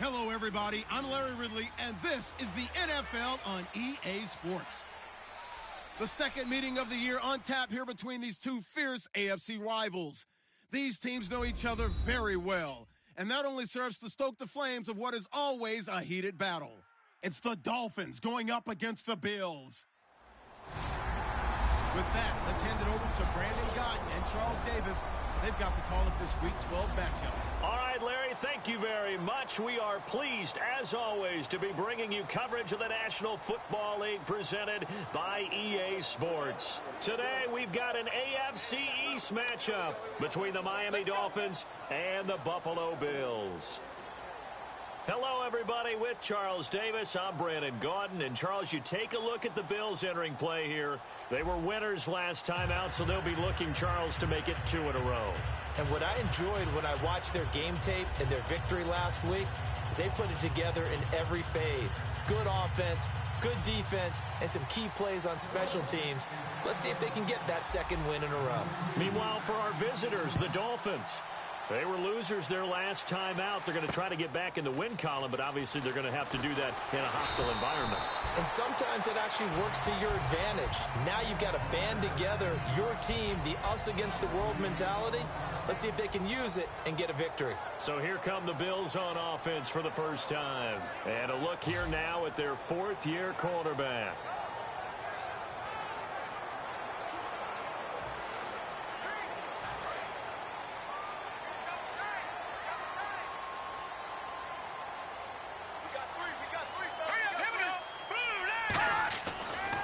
Hello, everybody. I'm Larry Ridley, and this is the NFL on EA Sports. The second meeting of the year on tap here between these two fierce AFC rivals. These teams know each other very well, and that only serves to stoke the flames of what is always a heated battle. It's the Dolphins going up against the Bills. With that, let's hand it over to Brandon Gaudin and Charles Davis. They've got the call of this Week 12 matchup. All right, Larry, thank you very much. We are pleased, as always, to be bringing you coverage of the National Football League presented by EA Sports. Today, we've got an AFC East matchup between the Miami Dolphins and the Buffalo Bills. Hello, everybody. With Charles Davis, I'm Brandon Gaudin. And, Charles, you take a look at the Bills entering play here. They were winners last time out, so they'll be looking, Charles, to make it 2 in a row. And what I enjoyed when I watched their game tape and their victory last week is they put it together in every phase. Good offense, good defense, and some key plays on special teams. Let's see if they can get that second win in a row. Meanwhile, for our visitors, the Dolphins, they were losers their last time out. They're going to try to get back in the win column, but obviously they're going to have to do that in a hostile environment. And sometimes it actually works to your advantage. Now you've got to band together your team, the us against the world mentality. Let's see if they can use it and get a victory. So here come the Bills on offense for the first time. And a look here now at their fourth-year quarterback.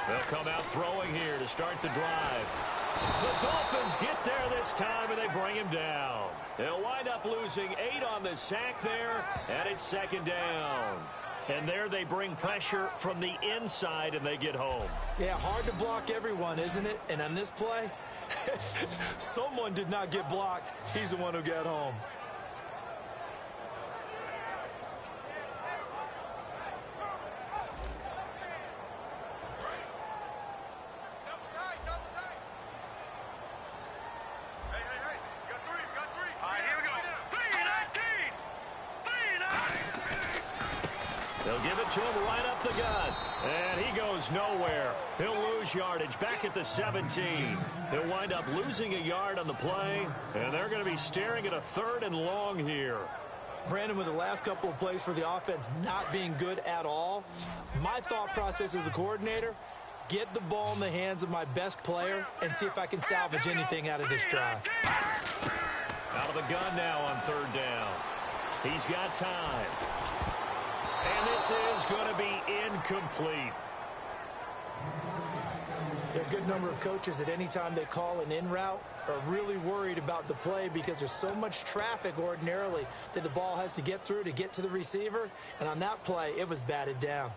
They'll come out throwing here to start the drive. The Dolphins get there this time, and they bring him down. They'll wind up losing 8 on the sack there, and it's second down. And there they bring pressure from the inside, and they get home. Yeah, hard to block everyone, isn't it? And on this play, someone did not get blocked. He's the one who got home. They'll give it to him right up the gut. And he goes nowhere. He'll lose yardage back at the 17. He'll wind up losing a yard on the play. And they're going to be staring at a 3rd and long here. Brandon, with the last couple of plays for the offense not being good at all, my thought process as a coordinator, get the ball in the hands of my best player and see if I can salvage anything out of this drive. Out of the gun now on 3rd down. He's got time. And this is going to be incomplete. There are a good number of coaches that any time they call an in route are really worried about the play because there's so much traffic ordinarily that the ball has to get through to get to the receiver. And on that play, it was batted down.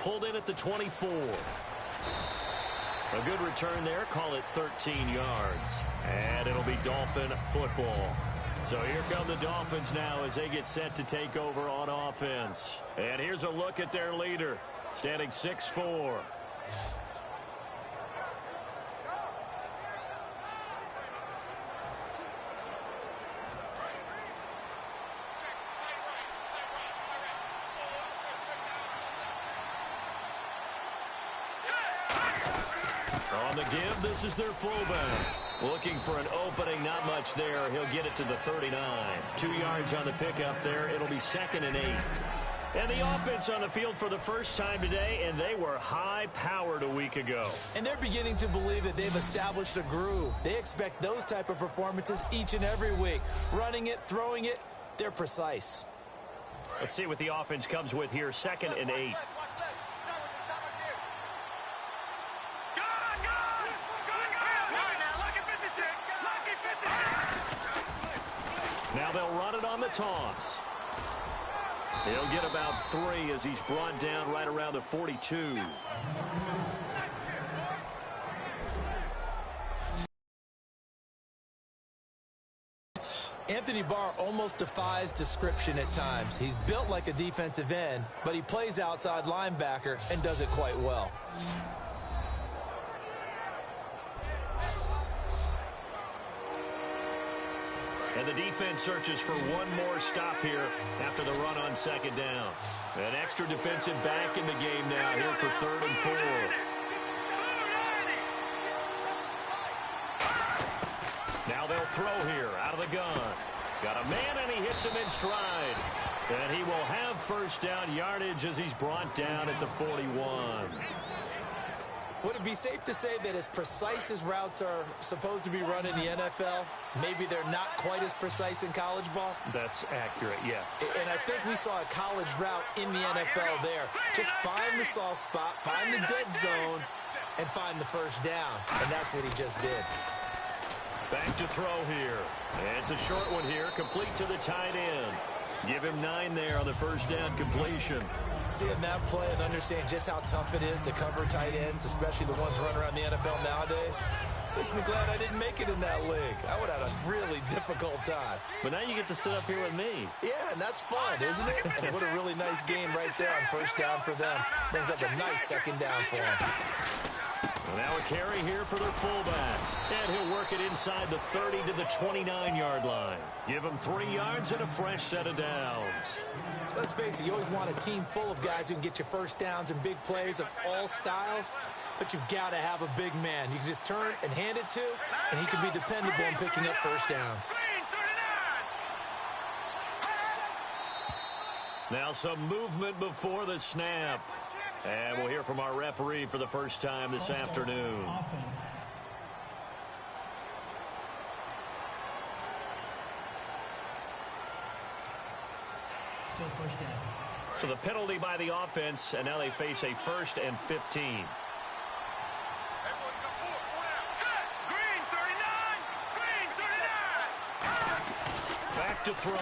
Pulled in at the 24. A good return there. Call it 13 yards. And it'll be Dolphin football. So here come the Dolphins now as they get set to take over on offense. And here's a look at their leader, standing 6'4". On the give, this is their fullback. Looking for an opening, not much there. He'll get it to the 39. 2 yards on the pickup there. It'll be 2nd and 8. And the offense on the field for the first time today, and they were high-powered a week ago. And they're beginning to believe that they've established a groove. They expect those type of performances each and every week. Running it, throwing it, they're precise. Let's see what the offense comes with here. 2nd and 8. Now they'll run it on the toss. He'll get about 3 as he's brought down right around the 42. Anthony Barr almost defies description at times. He's built like a defensive end, but he plays outside linebacker and does it quite well. And the defense searches for one more stop here after the run on second down. An extra defensive back in the game now here for 3rd and 4. Now they'll throw here out of the gun. Got a man, and he hits him in stride. And he will have first down yardage as he's brought down at the 41. Would it be safe to say that as precise as routes are supposed to be run in the NFL, maybe they're not quite as precise in college ball? That's accurate, yeah. And I think we saw a college route in the NFL there. Just find the soft spot, find the dead zone, and find the first down. And that's what he just did. Back to throw here. And it's a short one here, complete to the tight end. Give him 9 there on the first down completion. Seeing that play and understand just how tough it is to cover tight ends, especially the ones running around the NFL nowadays, makes me glad I didn't make it in that league. I would have had a really difficult time. But now you get to sit up here with me. Yeah, and that's fun, isn't it? And what a really nice game right there on first down for them. Brings up a nice second down for them. Well, now a carry here for their fullback. And he'll work it inside the 30 to the 29-yard line. Give him 3 yards and a fresh set of downs. Let's face it, you always want a team full of guys who can get you first downs and big plays of all styles, but you've got to have a big man you can just turn and hand it to, and he can be dependable in picking up first downs. Now some movement before the snap. And we'll hear from our referee for the first time this afternoon. Offense. Still first down. So the penalty by the offense, and now they face a 1st and 15. Back to throw.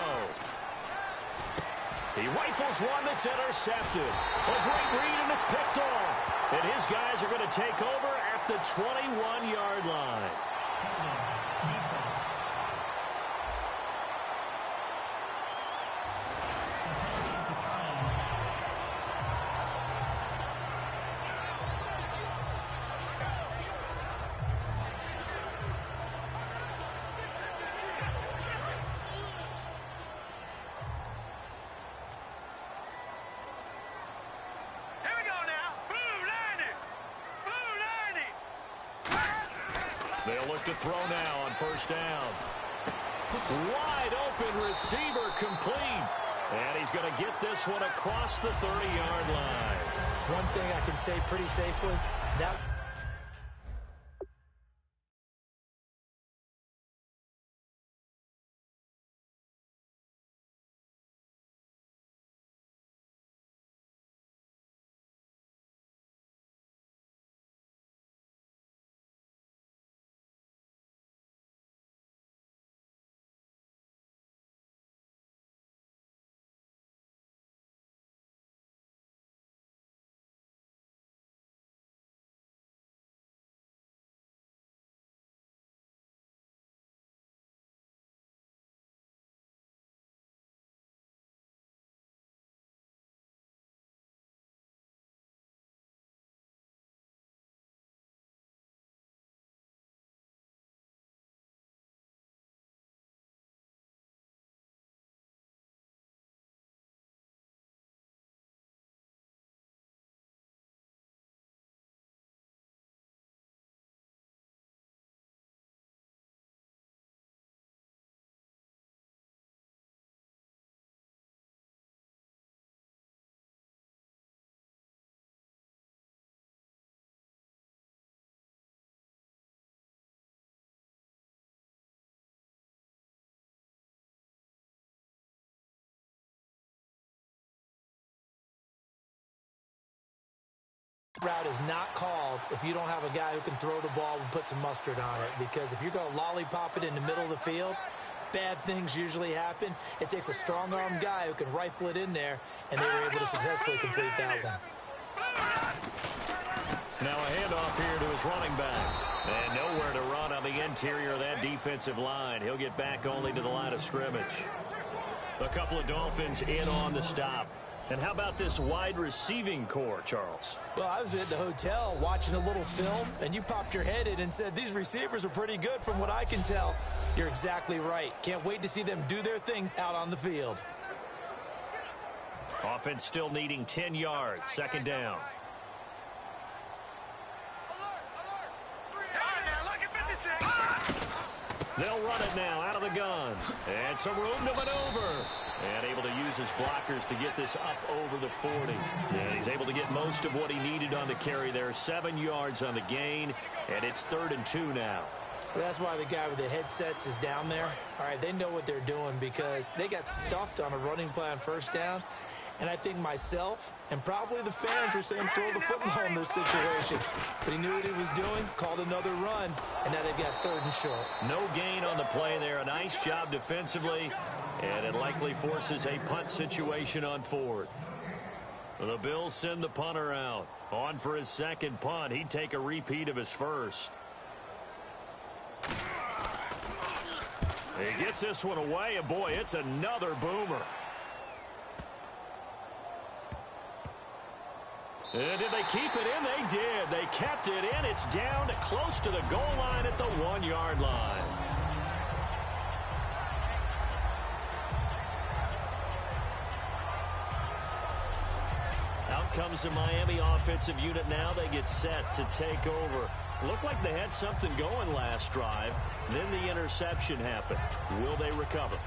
He rifles one that's intercepted. A great read, and it's picked off. And his guys are going to take over at the 21-yard line. Defense. They'll look to throw now on first down. Wide open receiver complete. And he's going to get this one across the 30-yard line. One thing I can say pretty safely, that route is not called if you don't have a guy who can throw the ball and put some mustard on it. Because if you're going to lollipop it in the middle of the field, bad things usually happen. It takes a strong-armed guy who can rifle it in there, and they were able to successfully complete that one. Now a handoff here to his running back. And nowhere to run on the interior of that defensive line. He'll get back only to the line of scrimmage. A couple of Dolphins in on the stop. And how about this wide receiving core, Charles? Well, I was at the hotel watching a little film, and you popped your head in and said, these receivers are pretty good from what I can tell. You're exactly right. Can't wait to see them do their thing out on the field. Offense still needing 10 yards. Second down. They'll run it now out of the gun. And some room to maneuver. And able to use his blockers to get this up over the 40. And he's able to get most of what he needed on the carry there. 7 yards on the gain. And it's 3rd and 2 now. Well, that's why the guy with the headsets is down there. All right, they know what they're doing because they got stuffed on a running play on first down. And I think myself and probably the fans were saying throw the football in this situation. But he knew what he was doing, called another run, and now they've got 3rd and short. No gain on the play there. A nice job defensively, and it likely forces a punt situation on 4th. The Bills send the punter out. On for his second punt. He'd take a repeat of his first. He gets this one away, and boy, it's another boomer. And did they keep it in? They did. They kept it in. It's down to close to the goal line at the 1-yard line. Out comes the Miami offensive unit now. They get set to take over. Looked like they had something going last drive. Then the interception happened. Will they recover?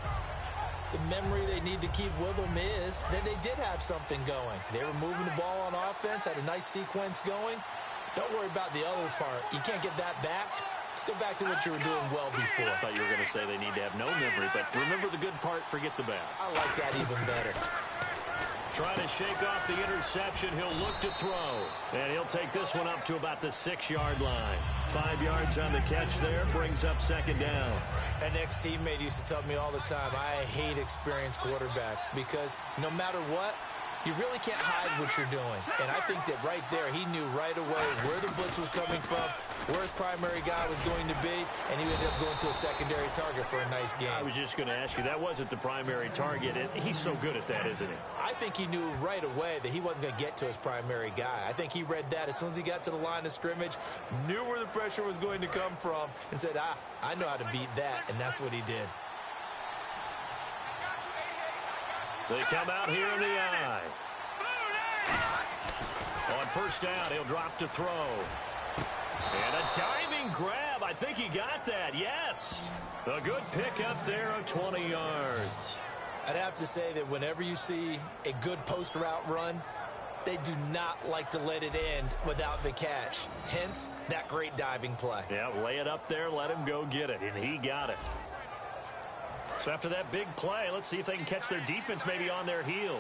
The memory they need to keep with them is that they did have something going. They were moving the ball on offense, had a nice sequence going. Don't worry about the other part. You can't get that back. Let's go back to what you were doing well before. I thought you were going to say they need to have no memory, but remember the good part, forget the bad. I like that even better. Trying to shake off the interception. He'll look to throw. And he'll take this one up to about the 6-yard line. 5 yards on the catch there. Brings up second down. An ex-teammate used to tell me all the time, I hate experienced quarterbacks because no matter what, you really can't hide what you're doing. And I think that right there, he knew right away where the blitz was coming from, where his primary guy was going to be, and he ended up going to a secondary target for a nice game. I was just going to ask you, that wasn't the primary target. He's so good at that, isn't he? I think he knew right away that he wasn't going to get to his primary guy. I think he read that as soon as he got to the line of scrimmage, knew where the pressure was going to come from, and said, I know how to beat that, and that's what he did. They come out here in the eye. On first down, he'll drop to throw. And a diving grab. I think he got that. Yes. A good pick up there of 20 yards. I'd have to say that whenever you see a good post route run, they do not like to let it end without the catch. Hence, that great diving play. Yeah, lay it up there, let him go get it, and he got it. So after that big play, let's see if they can catch their defense maybe on their heels.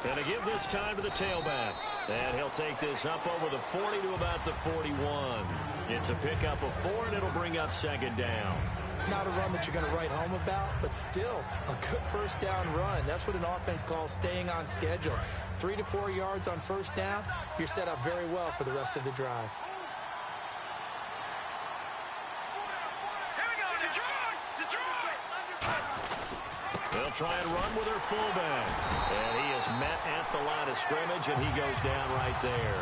And to give this time to the tailback. And he'll take this up over the 40 to about the 41. It's a pickup of 4, and it'll bring up second down. Not a run that you're going to write home about, but still a good first down run. That's what an offense calls staying on schedule. 3 to 4 yards on first down, you're set up very well for the rest of the drive. They'll try and run with their fullback. And he is met at the line of scrimmage, and he goes down right there.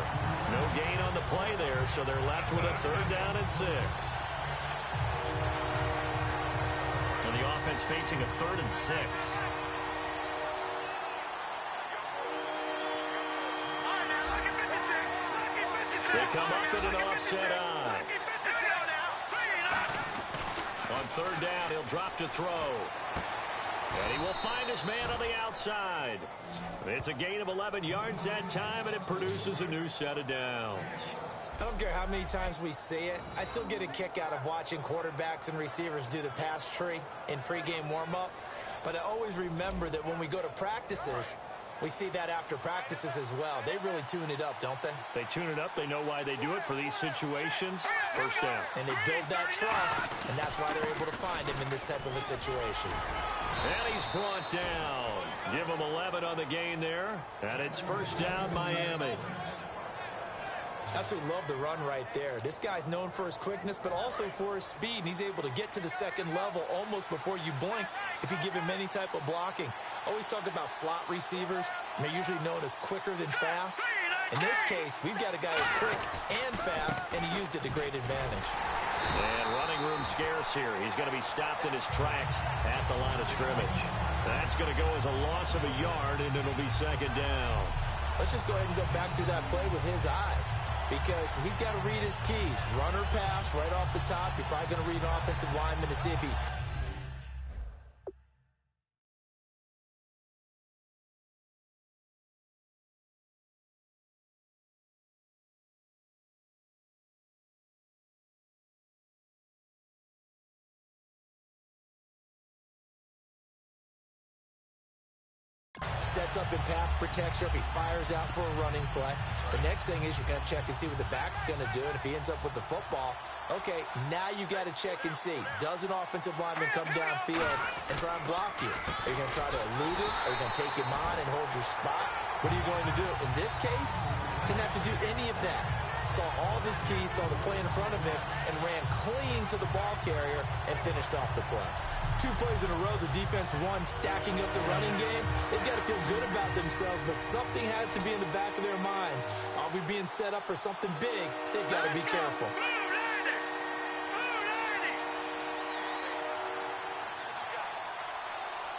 No gain on the play there, so they're left with a 3rd down and 6. And the offense facing a 3rd and 6. They come up in an offset eye. On 3rd down, he'll drop to throw. And he will find his man on the outside. It's a gain of 11 yards that time, and it produces a new set of downs. I don't care how many times we see it. I still get a kick out of watching quarterbacks and receivers do the pass tree in pregame warm-up. But I always remember that when we go to practices, we see that after practices as well. They really tune it up, don't they? They tune it up. They know why they do it for these situations. First down. And they build that trust, and that's why they're able to find him in this type of a situation. And he's brought down. Give them 11 on the gain there, and it's first down Miami. Absolutely love the run right there. This guy's known for his quickness, but also for his speed. He's able to get to the second level almost before you blink if you give him any type of blocking. Always talk about slot receivers, and they're usually known as quicker than fast. In this case, we've got a guy who's quick and fast, and he used it to great advantage. And running room scarce here. He's going to be stopped in his tracks at the line of scrimmage. That's going to go as a loss of a yard, and it'll be second down. Let's just go ahead and go back to that play with his eyes, because he's got to read his keys. Run or pass right off the top. You're probably going to read an offensive lineman to see if he... sets up in pass protection, if he fires out for a running play. The next thing is you're going to check and see what the back's going to do, and if he ends up with the football, okay, now you got to check and see. Does an offensive lineman come downfield and try and block you? Are you going to try to elude it? Are you going to take him on and hold your spot? What are you going to do? In this case, didn't have to do any of that. Saw all of his keys, saw the play in front of him, and ran clean to the ball carrier and finished off the play. 2 plays in a row, the defense won, stacking up the running game. They've got to feel good about themselves, but something has to be in the back of their minds. Are we being set up for something big? They've got to be careful.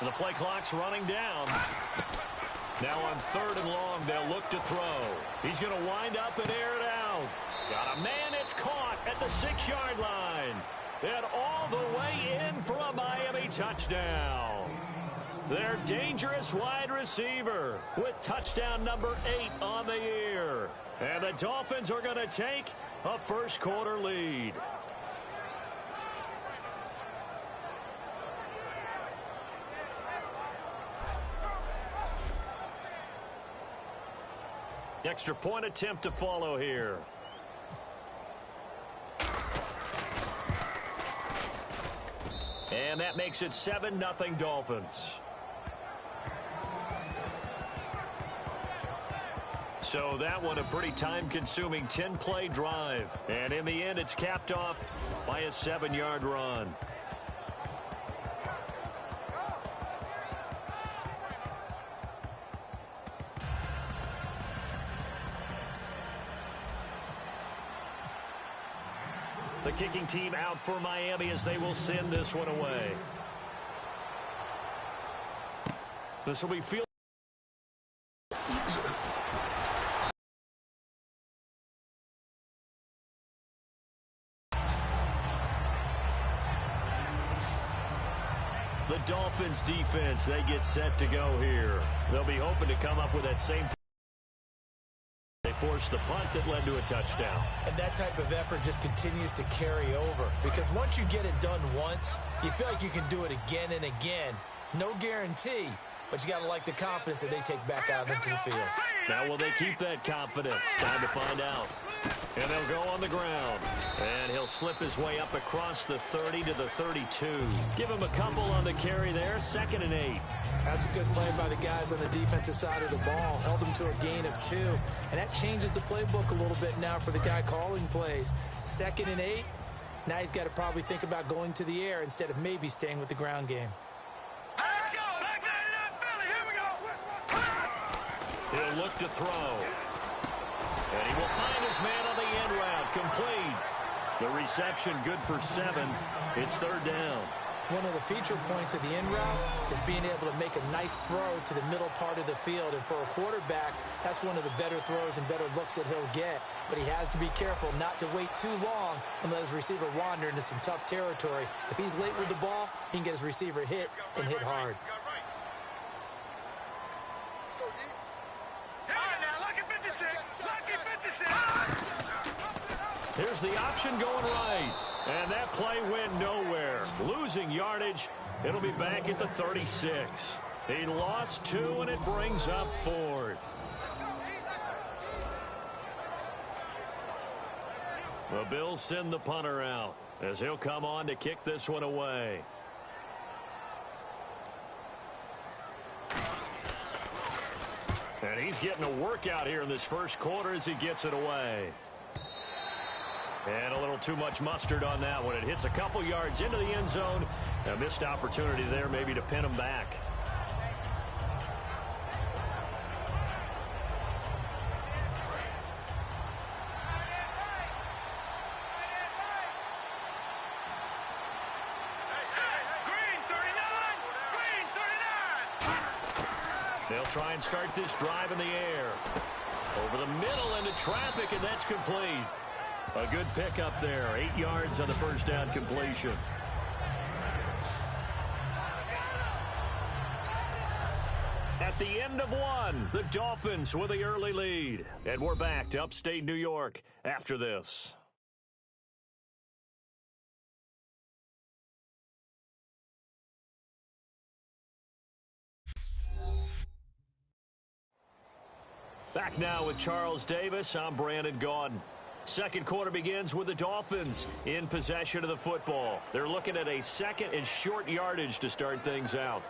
And the play clock's running down. Now on 3rd and long, they'll look to throw. He's going to wind up and air it out. Got a man, it's caught at the 6-yard line. And all the way in for a Miami touchdown. Their dangerous wide receiver with touchdown number 8 on the year. And the Dolphins are going to take a first-quarter lead. Extra point attempt to follow here. And that makes it 7-0 Dolphins. So that one a pretty time-consuming 10-play drive. And in the end, it's capped off by a 7-yard run. The kicking team out for Miami as they will send this one away. This will be field. The Dolphins defense, they get set to go here. They'll be hoping to come up with that same. They forced the punt that led to a touchdown. And that type of effort just continues to carry over, because once you get it done once, you feel like you can do it again and again. It's no guarantee, but you got to like the confidence that they take back out into the field. Now, will they keep that confidence? Time to find out. And they'll go on the ground. And he'll slip his way up across the 30 to the 32. Give him a couple on the carry there. 2nd and 8. That's a good play by the guys on the defensive side of the ball. Held them to a gain of 2. And that changes the playbook a little bit now for the guy calling plays. 2nd and 8. Now he's got to probably think about going to the air instead of maybe staying with the ground game. Let's go. Back Philly. Here we go. He'll look to throw. And he will find his man on the end route. Complete. The reception good for 7. It's 3rd down. One of the feature points of the end route is being able to make a nice throw to the middle part of the field. And for a quarterback, that's one of the better throws and better looks that he'll get. But he has to be careful not to wait too long and let his receiver wander into some tough territory. If he's late with the ball, he can get his receiver hit and hit hard. Here's the option going right. And that play went nowhere. Losing yardage. It'll be back at the 36. He lost 2, and it brings up 4th. The Bills send the punter out as he'll come on to kick this one away. And he's getting a workout here in this first quarter as he gets it away. And a little too much mustard on that one. It hits a couple yards into the end zone. A missed opportunity there maybe to pin him back. They'll try and start this drive in the air. Over the middle into traffic, and that's complete. A good pickup there. 8 yards on the first down completion. At the end of one, the Dolphins with the early lead. And we're back to upstate New York after this. Back now with Charles Davis. I'm Brandon Gaudin. Second quarter begins with the Dolphins in possession of the football. They're looking at a second and short yardage to start things out.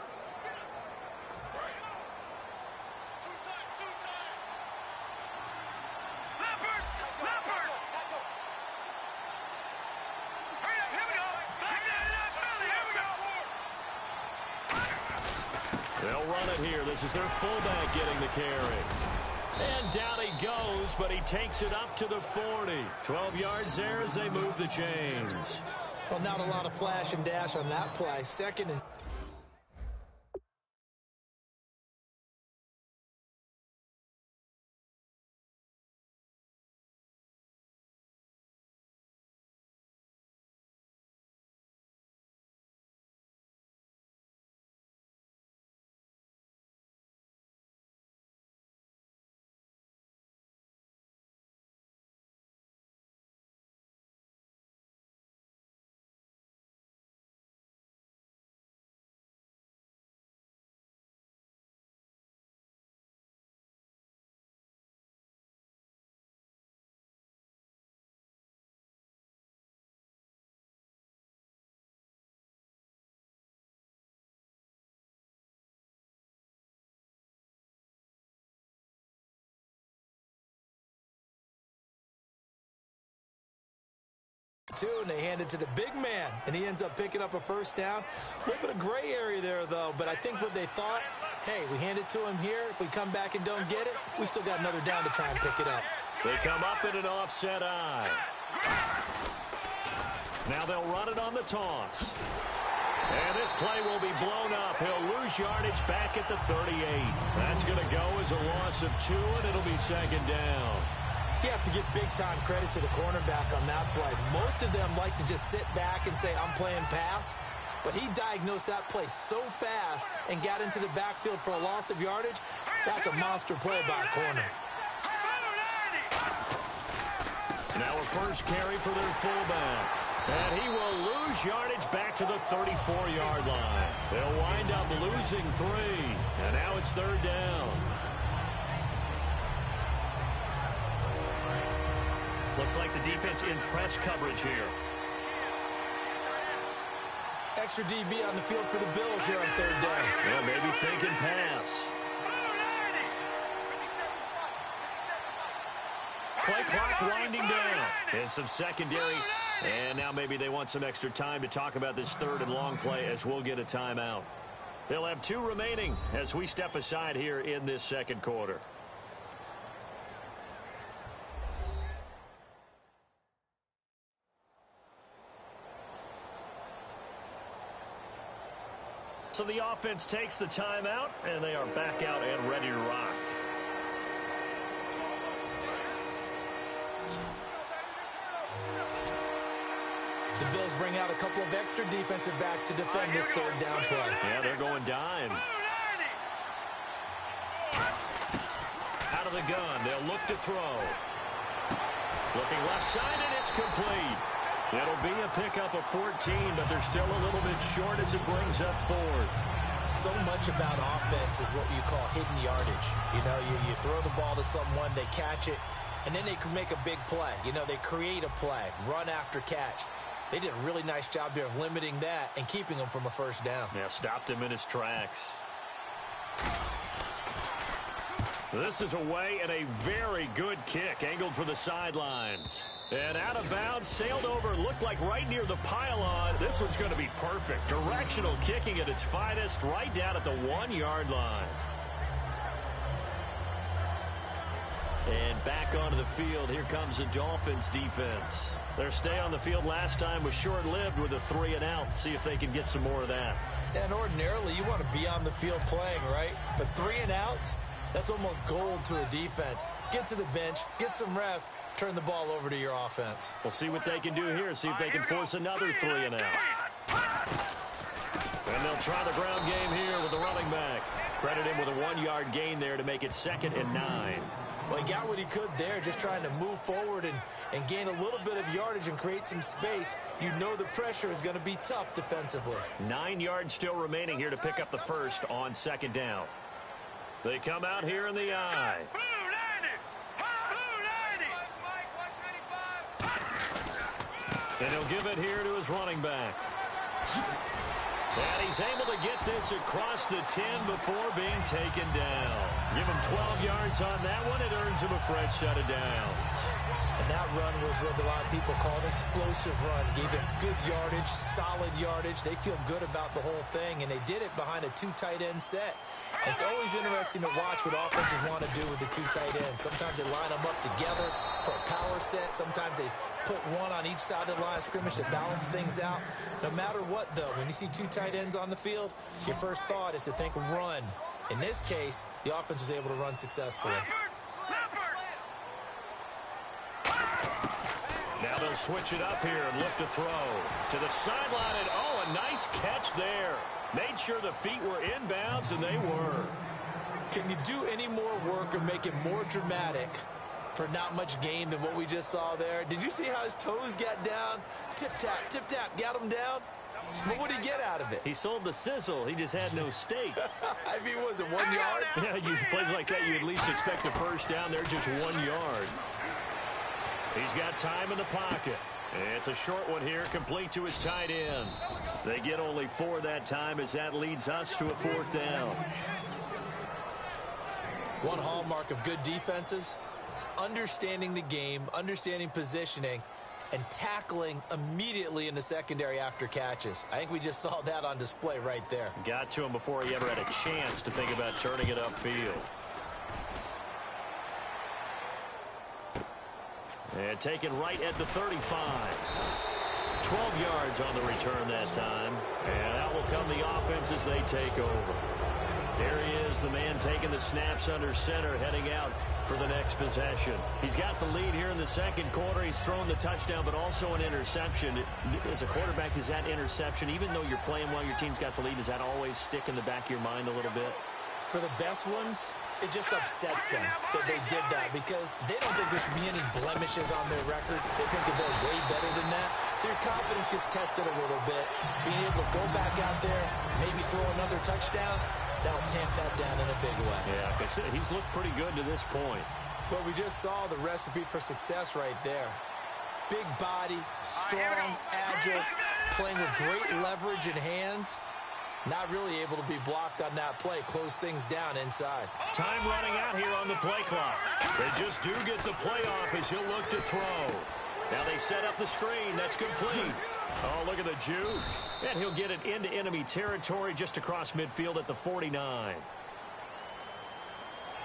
They'll run it here. This is their fullback getting the carry. And down he goes, but he takes it up to the 40. 12 yards there as they move the chains. Well, not a lot of flash and dash on that play. Second and... and they hand it to the big man, and he ends up picking up a first down. A little bit of gray area there, though, but I think what they thought, hey, we hand it to him here. If we come back and don't get it, we still got another down to try and pick it up. They come up in an offset eye. Now they'll run it on the toss. And this play will be blown up. He'll lose yardage back at the 38. That's going to go as a loss of 2, and it'll be second down. You have to give big-time credit to the cornerback on that play. Most of them like to just sit back and say, I'm playing pass. But he diagnosed that play so fast and got into the backfield for a loss of yardage. That's a monster play by a corner. Now a first carry for their fullback. And he will lose yardage back to the 34-yard line. They'll wind up losing 3. And now it's third down. Looks like the defense in press coverage here. Extra DB on the field for the Bills here on third down. Yeah, maybe thinking pass. Play clock winding down. And some secondary. And now maybe they want some extra time to talk about this third and long play as we'll get a timeout. They'll have 2 remaining as we step aside here in this second quarter. So the offense takes the timeout, and they are back out and ready to rock. The Bills bring out a couple of extra defensive backs to defend this third down play. Yeah, they're going dime. Out of the gun, they'll look to throw. Looking left side, and it's complete. It'll be a pickup of 14, but they're still a little bit short as it brings up 4th. So much about offense is what you call hidden yardage. You know, you throw the ball to someone, they catch it, and then they can make a big play. You know, they create a play, run after catch. They did a really nice job there of limiting that and keeping him from a first down. Yeah, stopped him in his tracks. This is away and a very good kick angled for the sidelines. And out of bounds, sailed over, looked like right near the pylon. This one's going to be perfect. Directional kicking at its finest, right down at the 1-yard line. And back onto the field, here comes the Dolphins defense. Their stay on the field last time was short-lived with a 3-and-out. See if they can get some more of that. And ordinarily, you want to be on the field playing, right? But 3-and-outs, that's almost gold to a defense. Get to the bench, get some rest, turn the ball over to your offense. We'll see what they can do here, see if they can force another 3-and-out. And they'll try the ground game here with the running back. Credit him with a 1-yard gain there to make it 2nd and 9. Well, he got what he could there, just trying to move forward and gain a little bit of yardage and create some space. You know the pressure is going to be tough defensively. 9 yards still remaining here to pick up the first on 2nd down. They come out here in the eye. And he'll give it here to his running back. And he's able to get this across the 10 before being taken down. Give him 12 yards on that one. It earns him a fresh set of downs. And that run was what a lot of people call an explosive run. Gave him good yardage, solid yardage. They feel good about the whole thing, and they did it behind a 2 tight end set. And it's always interesting to watch what offenses want to do with the 2 tight ends. Sometimes they line them up together for a power set. Sometimes they put one on each side of the line of scrimmage to balance things out. No matter what, though, when you see 2 tight ends on the field, your first thought is to think run. In this case, the offense was able to run successfully. Now they'll switch it up here and look to throw. To the sideline, and oh, a nice catch there. Made sure the feet were inbounds, and they were. Can you do any more work or make it more dramatic for not much gain than what we just saw there? Did you see how his toes got down? Tip-tap, got him down. But what did he get out of it? He sold the sizzle. He just had no steak. I mean, was it 1 yard? Yeah, plays like that, you at least expect a first down. They're just 1 yard. He's got time in the pocket. It's a short one here, complete to his tight end. They get only 4 that time as that leads us to a 4th down. One hallmark of good defenses is understanding the game, understanding positioning, and tackling immediately in the secondary after catches. I think we just saw that on display right there. Got to him before he ever had a chance to think about turning it upfield. And taken right at the 35. 12 yards on the return that time. And out will come the offense as they take over. There he is, the man taking the snaps under center, heading out for the next possession. He's got the lead here in the 2nd quarter. He's thrown the touchdown, but also an interception. As a quarterback, is that interception, even though you're playing while your team's got the lead, does that always stick in the back of your mind a little bit? For the best ones, it just upsets them that they did that because they don't think there should be any blemishes on their record. They think that they're way better than that. So your confidence gets tested a little bit. Being able to go back out there, maybe throw another touchdown, that'll tamp that down in a big way. Yeah, like I said, he's looked pretty good to this point. Well, we just saw the recipe for success right there. Big body, strong, agile, playing with great leverage in hands. Not really able to be blocked on that play. Close things down inside. Time running out here on the play clock. They just do get the play off as he'll look to throw. Now they set up the screen. That's complete. Oh, look at the juke. And he'll get it into enemy territory just across midfield at the 49.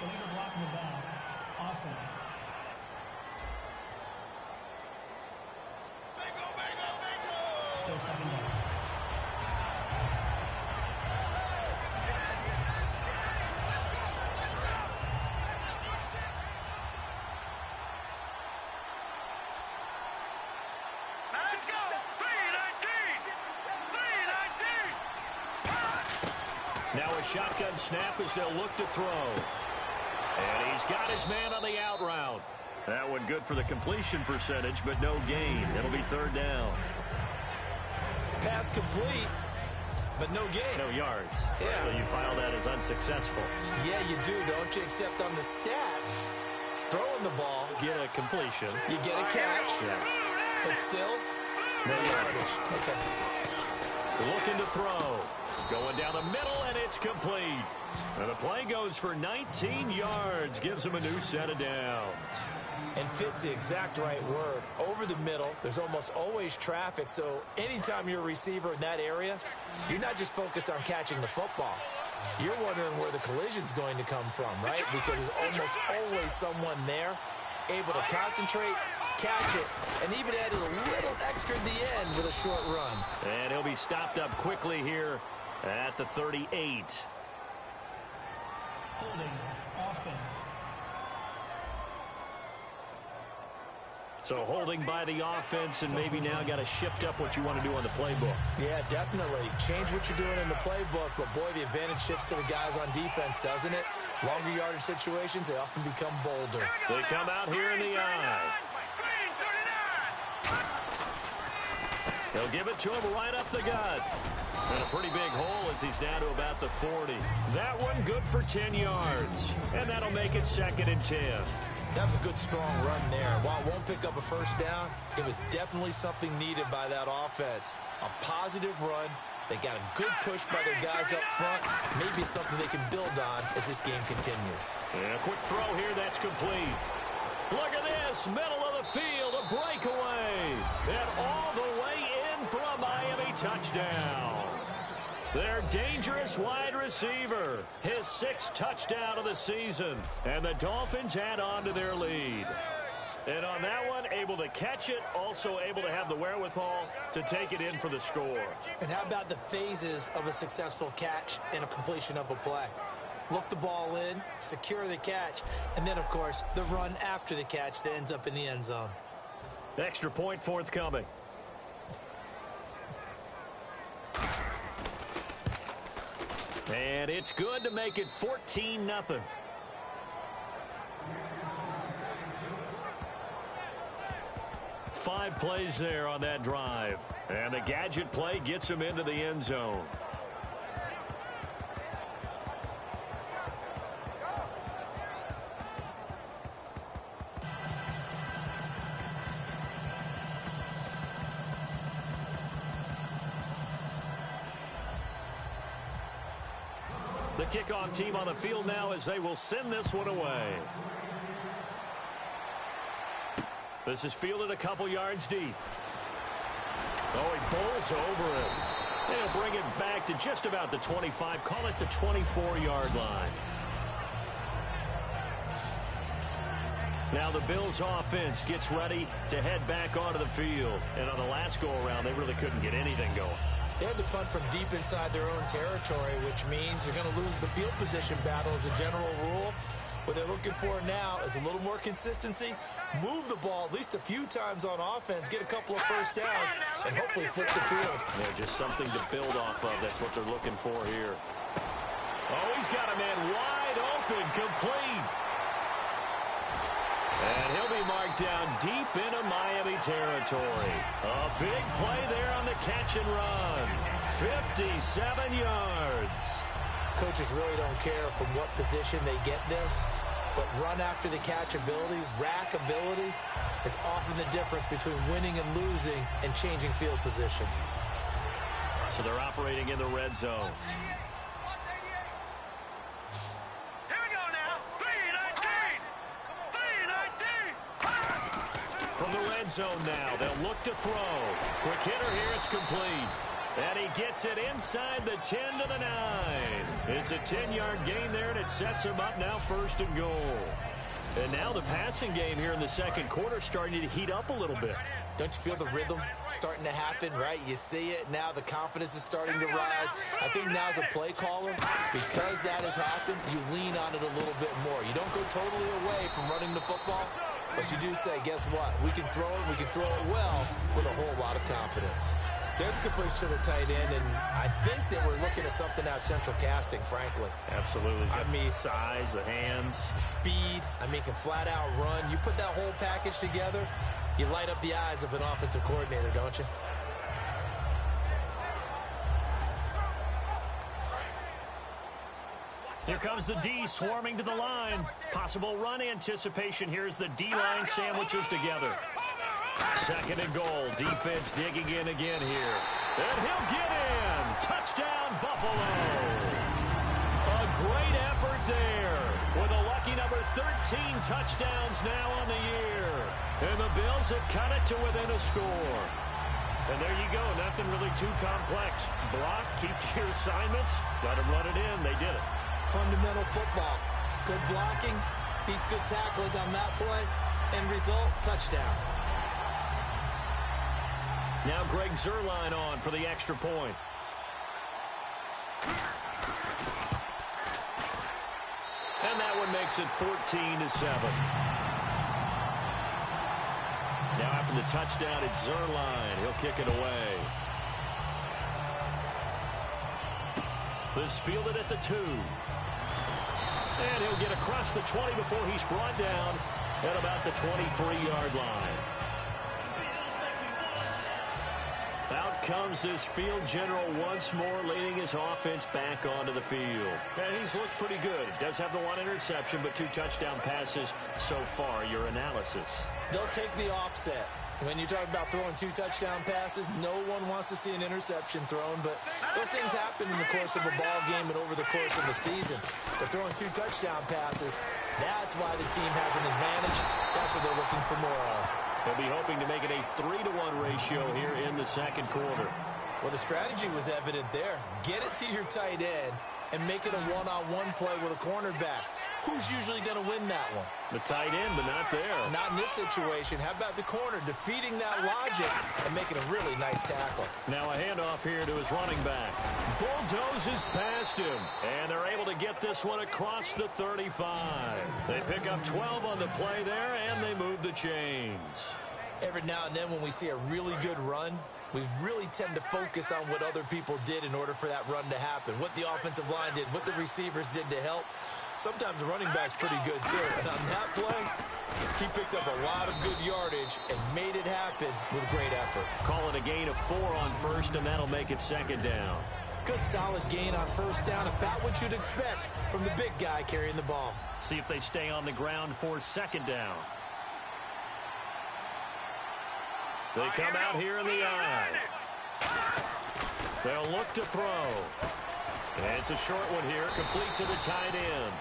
Illegal blocking the ball. Offense. Still 2nd down. Now a shotgun snap as they'll look to throw. And he's got his man on the out route. That one good for the completion percentage, but no gain. It'll be 3rd down. Pass complete, but no gain. No yards. Yeah. So you file that as unsuccessful. Yeah, you do, don't you? Except on the stats, throwing the ball, Get a completion. you get a catch, Yeah. but still, No yardage. okay. Looking to throw. Going down the middle, and it's complete. And the play goes for 19 yards. Gives him a new set of downs. And fits the exact right word. Over the middle, there's almost always traffic, so anytime you're a receiver in that area, you're not just focused on catching the football. You're wondering where the collision's going to come from, right? Because there's almost always someone there able to concentrate, catch it, and even added a little extra at the end with a short run. And he'll be stopped up quickly here at the 38. Holding offense. So holding by the offense, and maybe now got to shift up what you want to do on the playbook. Yeah, definitely. Change what you're doing in the playbook, but boy, the advantage shifts to the guys on defense, doesn't it? Longer yardage situations, they often become bolder. They come out here in the eye. They'll give it to him right up the gut. And a pretty big hole as he's down to about the 40. That one good for 10 yards. And that'll make it 2nd and 10. That was a good, strong run there. While it won't pick up a first down, it was definitely something needed by that offense. A positive run. They got a good push by their guys up front. Maybe something they can build on as this game continues. And a quick throw here, that's complete. Look at this, middle of the field, a breakaway. And all the way in for a Miami touchdown. Their dangerous wide receiver, his 6th touchdown of the season. And the Dolphins add on to their lead. And on that one, able to catch it, also able to have the wherewithal to take it in for the score. And how about the phases of a successful catch and a completion of a play? Look the ball in, secure the catch, and then, of course, the run after the catch that ends up in the end zone. Extra point forthcoming. And it's good to make it 14-0. Five plays there on that drive. And the gadget play gets him into the end zone. The kickoff team on the field now as they will send this one away. This is fielded a couple yards deep. Oh, he bowls over it. They'll bring it back to just about the 25. Call it the 24-yard line. Now the Bills offense gets ready to head back onto the field. And on the last go-around, they really couldn't get anything going. They had to punt from deep inside their own territory, which means you're going to lose the field position battle as a general rule. What they're looking for now is a little more consistency, move the ball at least a few times on offense, get a couple of first downs, and hopefully flip the field. Yeah, just something to build off of. That's what they're looking for here. Oh, he's got a man wide open, complete. And he'll be marked down deep into Miami territory. A big play there on the catch and run. 57 yards. Coaches really don't care from what position they get this, but run after the catch ability, rack ability, is often the difference between winning and losing and changing field position. So they're operating in the red zone. From the red zone now, they'll look to throw. Quick hitter here, it's complete. And he gets it inside the 10 to the 9. It's a 10-yard gain there, and it sets him up now 1st and goal. And now the passing game here in the second quarter starting to heat up a little bit. Don't you feel the rhythm starting to happen, right? You see it now. The confidence is starting to rise. I think now as a play caller, because that has happened, you lean on it a little bit more. You don't go totally away from running the football, but you do say, guess what? We can throw it. We can throw it well with a whole lot of confidence. There's a completion to the tight end, and I think that we're looking at something out of central casting, frankly. Absolutely. I mean, size, the hands. Speed. I mean, can flat out run. You put that whole package together, you light up the eyes of an offensive coordinator, don't you? Here comes the D swarming to the line. Possible run anticipation here as the D-line sandwiches together. 2nd and goal. Defense digging in again here. And he'll get in. Touchdown, Buffalo. A great effort there with a lucky number 13 touchdowns now on the year. And the Bills have cut it to within a score. And there you go. Nothing really too complex. Block, keep to your assignments, let them run it in. They did it. Fundamental football. Good blocking, beats good tackling on that play. End result, touchdown. Now Greg Zuerlein on for the extra point. And that one makes it 14-7. Now after the touchdown, it's Zuerlein. He'll kick it away. This fielded at the 2. And he'll get across the 20 before he's brought down at about the 23-yard line. Out comes this field general once more, leading his offense back onto the field. And he's looked pretty good. Does have the 1 interception, but 2 touchdown passes so far. Your analysis? They'll take the offset. When you talk about throwing 2 touchdown passes, no one wants to see an interception thrown, but those things happen in the course of a ball game and over the course of the season. But throwing 2 touchdown passes, that's why the team has an advantage. That's what they're looking for more of. They'll be hoping to make it a 3-to-1 ratio here in the second quarter. Well, the strategy was evident there. Get it to your tight end and make it a one-on-one play with a cornerback. Who's usually going to win that one? The tight end, but not there. Not in this situation. How about the corner defeating that logic and making a really nice tackle? Now a handoff here to his running back. Bulldozes past him, and they're able to get this one across the 35. They pick up 12 on the play there, and they move the chains. Every now and then when we see a really good run, we really tend to focus on what other people did in order for that run to happen, what the offensive line did, what the receivers did to help. Sometimes the running back's pretty good, too. And on that play, he picked up a lot of good yardage and made it happen with great effort. Call it a gain of 4 on first, and that'll make it second down. Good, solid gain on first down, about what you'd expect from the big guy carrying the ball. See if they stay on the ground for second down. They come out here in the eye. They'll look to throw. And it's a short one here, complete to the tight end.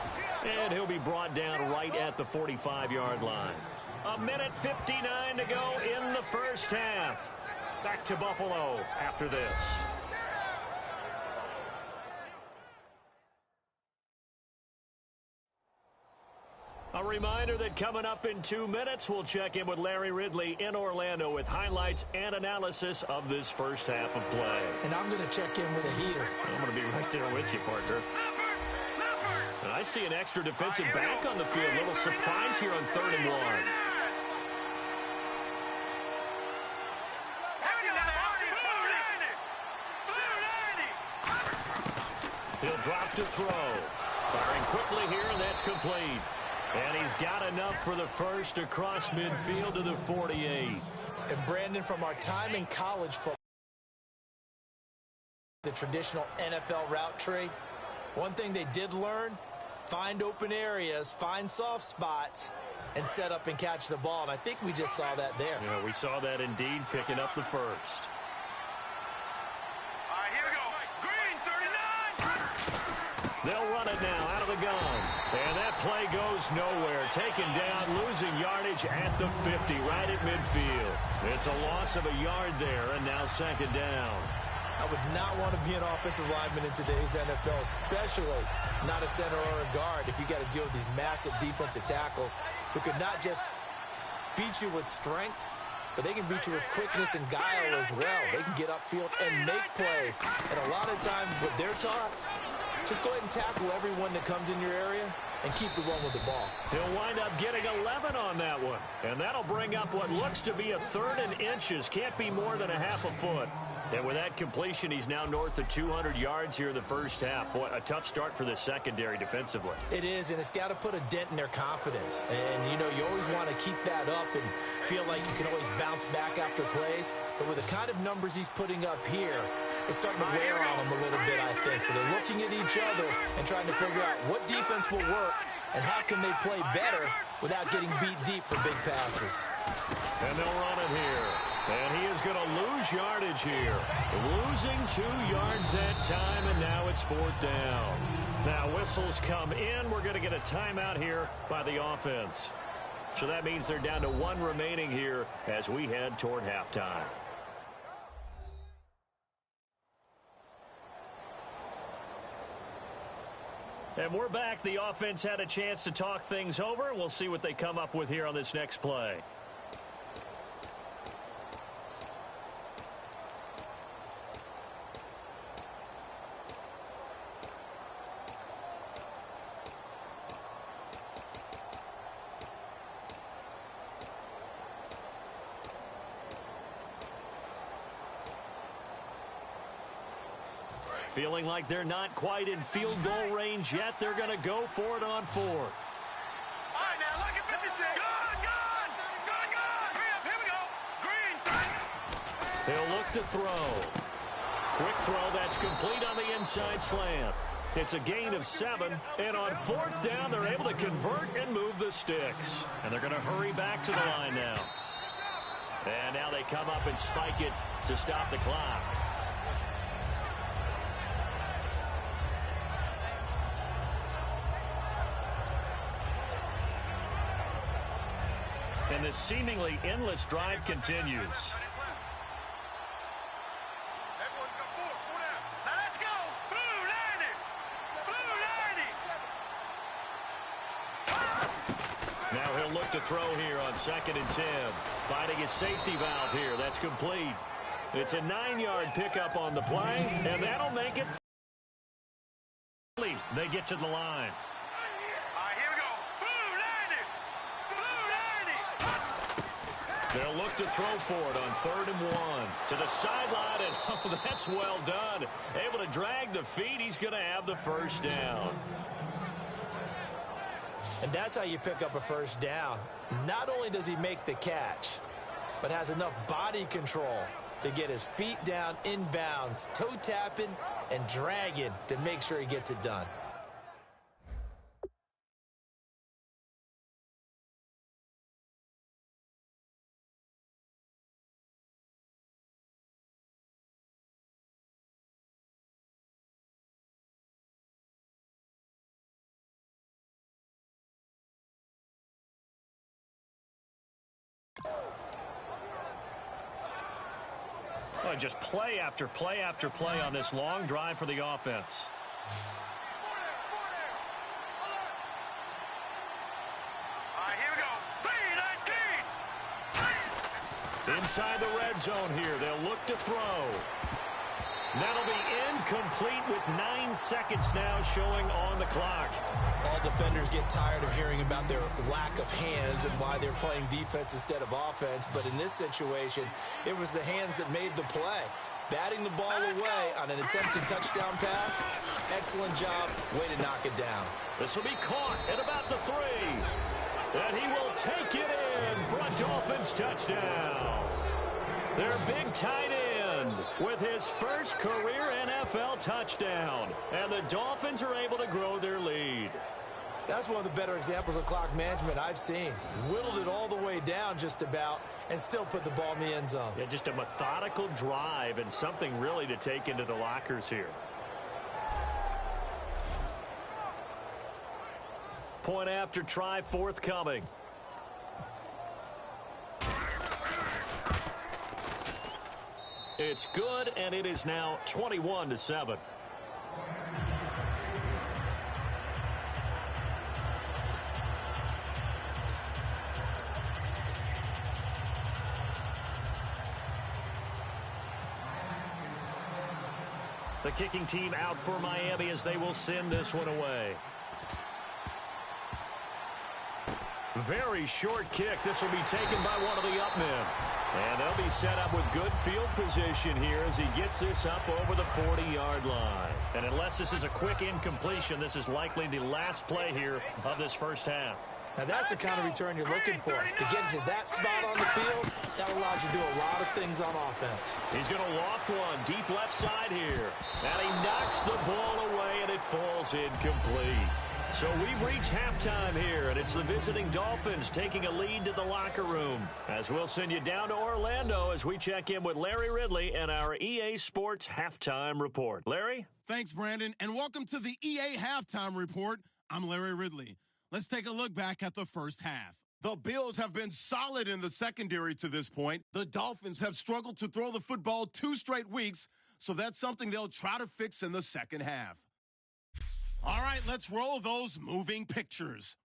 And he'll be brought down right at the 45-yard line. 1:59 to go in the first half. Back to Buffalo after this. A reminder that coming up in 2 minutes, we'll check in with Larry Ridley in Orlando with highlights and analysis of this first half of play. And I'm going to check in with a heater. I'm going to be right there with you, partner. And I see an extra defensive back on the field. A little surprise here on 3rd and 1. He'll drop to throw. Firing quickly here, and that's complete. And he's got enough for the first across midfield to the 48. And Brandon, from our time in college football, the traditional NFL route tree, one thing they did learn, find open areas, find soft spots, and set up and catch the ball. And I think we just saw that there. Yeah, we saw that indeed, picking up the first. They'll run it now out of the gun. And that play goes nowhere. Taken down, losing yardage at the 50, right at midfield. It's a loss of a yard there, and now second down. I would not want to be an offensive lineman in today's NFL, especially not a center or a guard, if you got to deal with these massive defensive tackles who could not just beat you with strength, but they can beat you with quickness and guile as well. They can get upfield and make plays. And a lot of times what they're taught, just go ahead and tackle everyone that comes in your area and keep the one with the ball. He'll wind up getting 11 on that one. And that'll bring up what looks to be a 3rd and inches. Can't be more than a half a foot. And with that completion, he's now north of 200 yards here in the first half. Boy, a tough start for the secondary defensively. It is, and it's got to put a dent in their confidence. And, you know, you always want to keep that up and feel like you can always bounce back after plays. But with the kind of numbers he's putting up here, it's starting to wear on them a little bit, I think. So they're looking at each other and trying to figure out what defense will work and how can they play better without getting beat deep for big passes. And they'll run it here. And he is going to lose yardage here. Losing 2 yards that time, and now it's 4th down. Now whistles come in. We're going to get a timeout here by the offense. So that means they're down to 1 remaining here as we head toward halftime. And we're back. The offense had a chance to talk things over. We'll see what they come up with here on this next play. Feeling like they're not quite in field goal range yet. They're going to go for it on 4th. All right, now look at 56. Good. Here we go. Green. He'll look to throw. Quick throw. That's complete on the inside slant. It's a gain of 7. And on 4th down, they're able to convert and move the sticks. And they're going to hurry back to the line now. And now they come up and spike it to stop the clock. And this seemingly endless drive continues. Now let's go. Blue 90. Now he'll look to throw here on 2nd and 10. Finding his safety valve here. That's complete. It's a 9-yard pickup on the play, and that'll make it. They get to the line. They'll look to throw for it on 3rd and 1. To the sideline, and oh, that's well done. Able to drag the feet. He's going to have the 1st down. And that's how you pick up a 1st down. Not only does he make the catch, but has enough body control to get his feet down inbounds, toe tapping and dragging to make sure he gets it done. Well, just play after play after play on this long drive for the offense. All right, here we go. 19. Inside the red zone here. They'll look to throw. That'll be incomplete with 9 seconds now showing on the clock. All defenders get tired of hearing about their lack of hands and why they're playing defense instead of offense. But in this situation, it was the hands that made the play. Batting the ball away on an attempted touchdown pass. Excellent job. Way to knock it down. This will be caught at about the 3. And he will take it in for a Dolphins touchdown. Their big tight end with his first career NFL touchdown. And the Dolphins are able to grow their lead. That's one of the better examples of clock management I've seen. Whittled it all the way down just about and still put the ball in the end zone. Yeah, just a methodical drive and something really to take into the lockers here. Point after try forthcoming. It's good, and it is now 21-7. The kicking team out for Miami as they will send this one away. Very short kick. This will be taken by one of the up men. And they'll be set up with good field position here as he gets this up over the 40-yard line. And unless this is a quick incompletion, this is likely the last play here of this first half. Now that's the kind of return you're looking for. To get into that spot on the field, that allows you to do a lot of things on offense. He's going to loft one deep left side here. And he knocks the ball away, and it falls incomplete. So we've reached halftime here, and it's the visiting Dolphins taking a lead to the locker room. As we'll send you down to Orlando as we check in with Larry Ridley and our EA Sports Halftime Report. Larry? Thanks, Brandon, and welcome to the EA Halftime Report. I'm Larry Ridley. Let's take a look back at the first half. The Bills have been solid in the secondary to this point. The Dolphins have struggled to throw the football 2 straight weeks, so that's something they'll try to fix in the second half. All right, let's roll those moving pictures.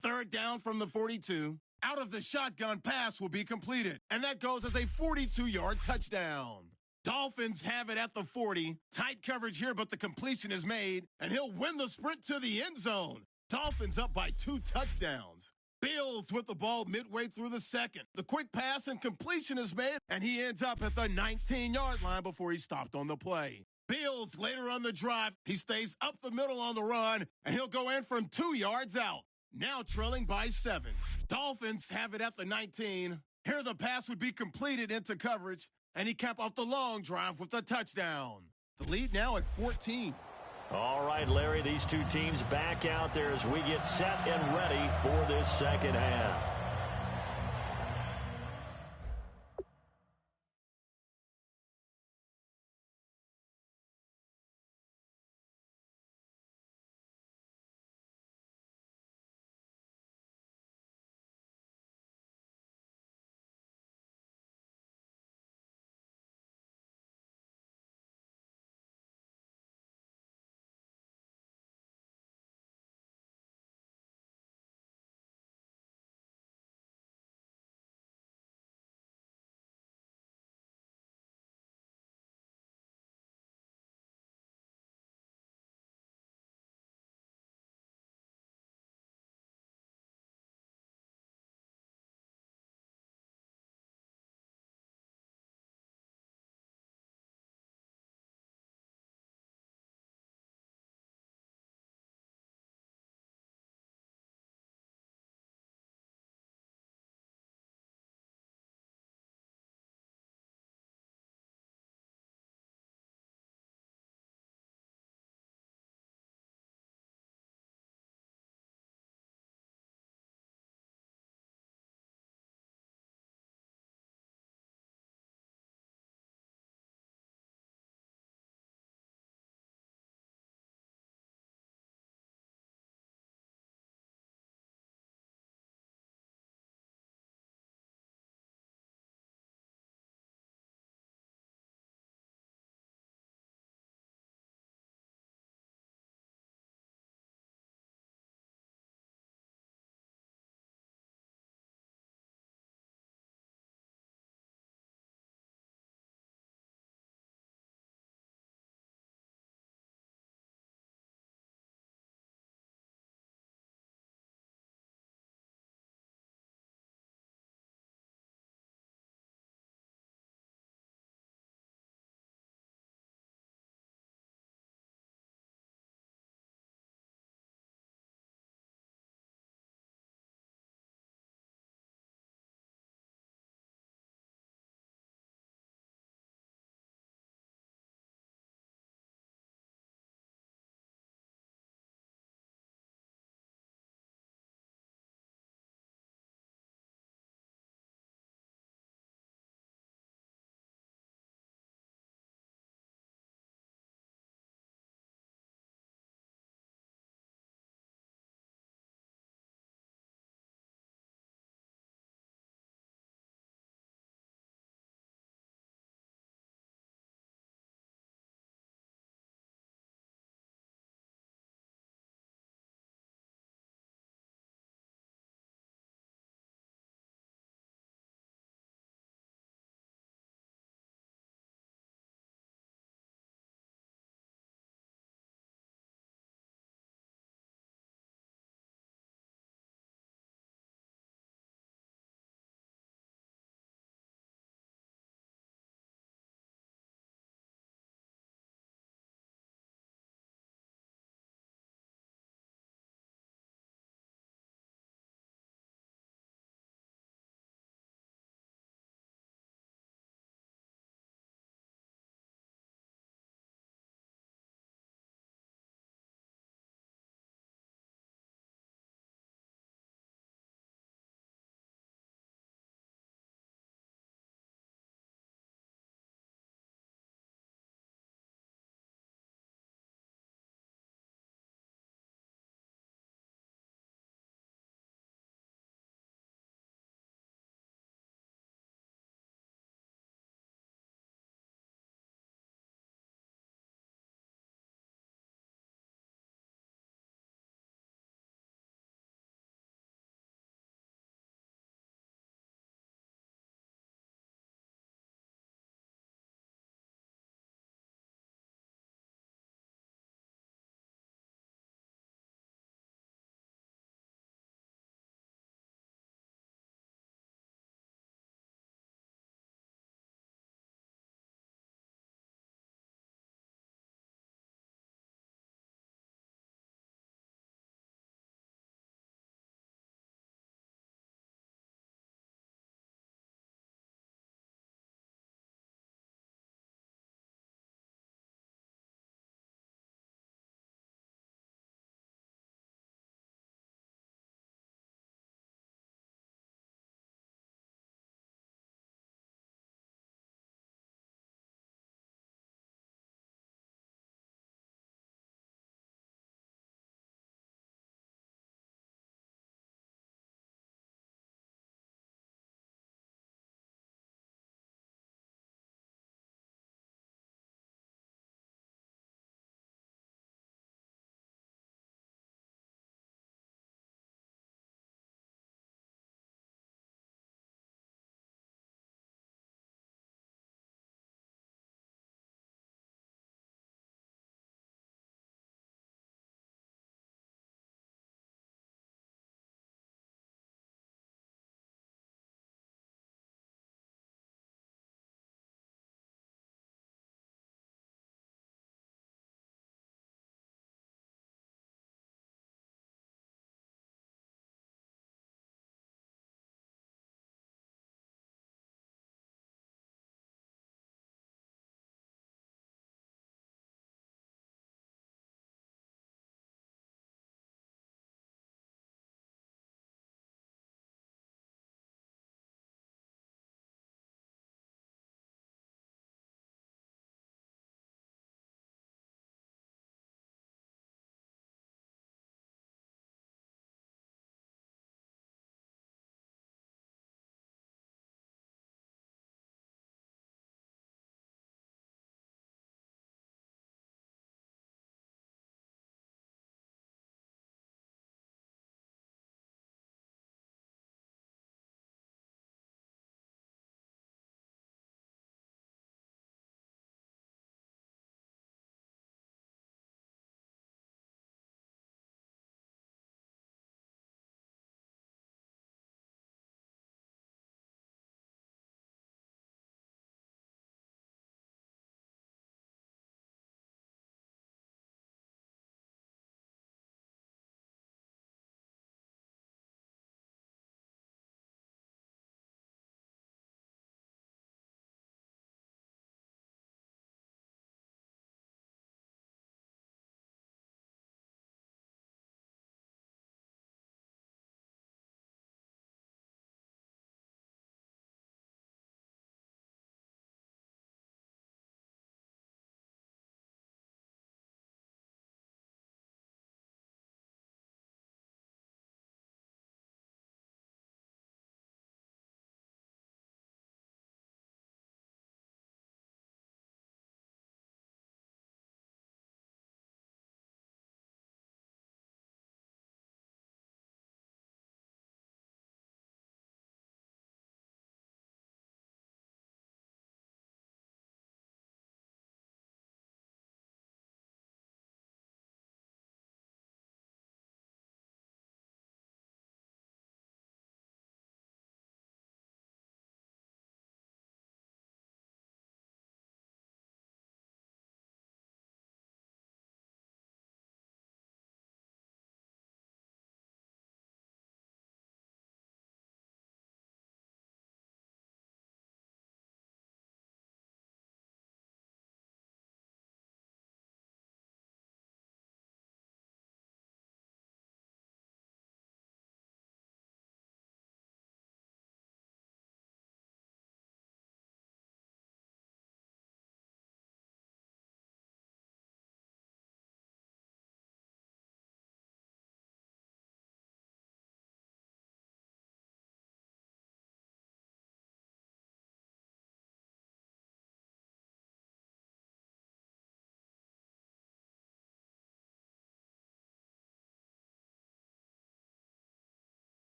Third down from the 42. Out of the shotgun, pass will be completed, and that goes as a 42-yard touchdown. Dolphins have it at the 40. Tight coverage here, but the completion is made, and he'll win the sprint to the end zone. Dolphins up by 2 touchdowns. Bills with the ball midway through the second. The quick pass and completion is made, and he ends up at the 19-yard line before he stopped on the play. Bills later on the drive, he stays up the middle on the run, and he'll go in from 2 yards out. Now trailing by 7. Dolphins have it at the 19. Here the pass would be completed into coverage, and he capped off the long drive with a touchdown. The lead now at 14. All right, Larry, these two teams back out there as we get set and ready for this second half.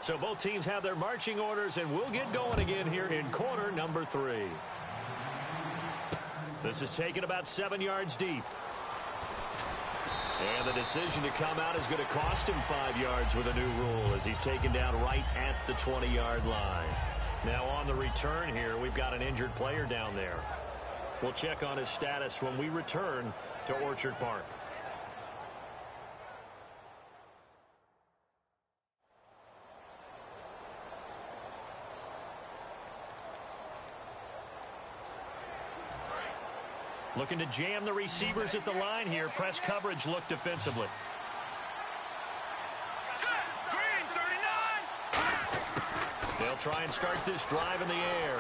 So both teams have their marching orders, and we'll get going again here in quarter number 3. This is taken about 7 yards deep. And the decision to come out is going to cost him 5 yards with a new rule as he's taken down right at the 20-yard line. Now on the return here, we've got an injured player down there. We'll check on his status when we return to Orchard Park. Looking to jam the receivers at the line here. Press coverage look defensively. They'll try and start this drive in the air.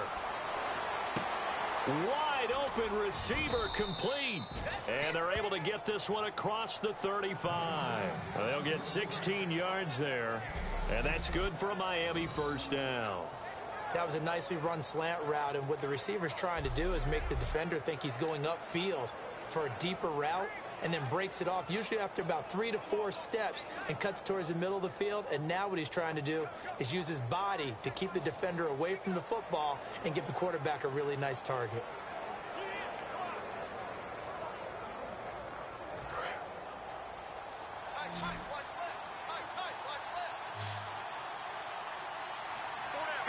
Wide open receiver complete. And they're able to get this one across the 35. They'll get 16 yards there. And that's good for a Miami first down. That was a nicely run slant route, and what the receiver's trying to do is make the defender think he's going upfield for a deeper route and then breaks it off, usually after about 3 to 4 steps, and cuts towards the middle of the field. And now what he's trying to do is use his body to keep the defender away from the football and give the quarterback a really nice target.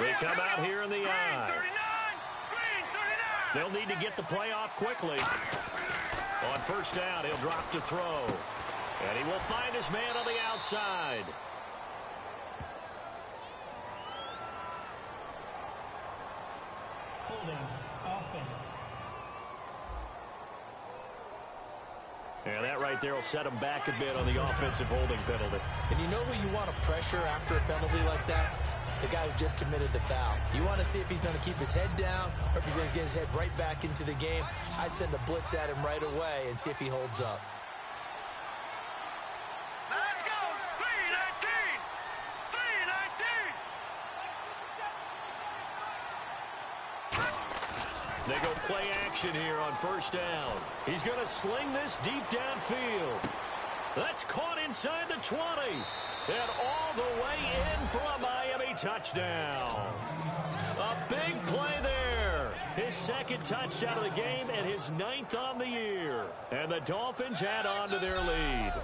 They come out here in the eye. They'll need to get the play off quickly. On first down, he'll drop to throw. And he will find his man on the outside. Holding offense. And that right there will set him back a bit on the offensive holding penalty. And you know who you want to pressure after a penalty like that? The guy who just committed the foul. You want to see if he's going to keep his head down or if he's going to get his head right back into the game. I'd send a blitz at him right away and see if he holds up. Let's go! 319! 319! They go play action here on first down. He's going to sling this deep downfield. That's caught inside the 20. And all the way in for a Miami touchdown. A big play there. His second touchdown of the game and his 9th on the year. And the Dolphins add on to their lead.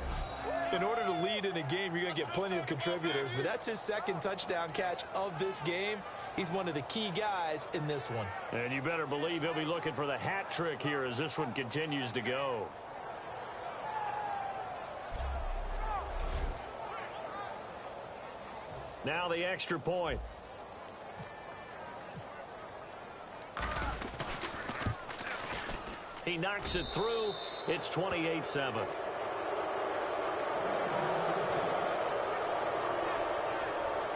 In order to lead in a game, you're going to get plenty of contributors, but that's his second touchdown catch of this game. He's one of the key guys in this one. And you better believe he'll be looking for the hat trick here as this one continues to go. Now the extra point. He knocks it through. It's 28-7.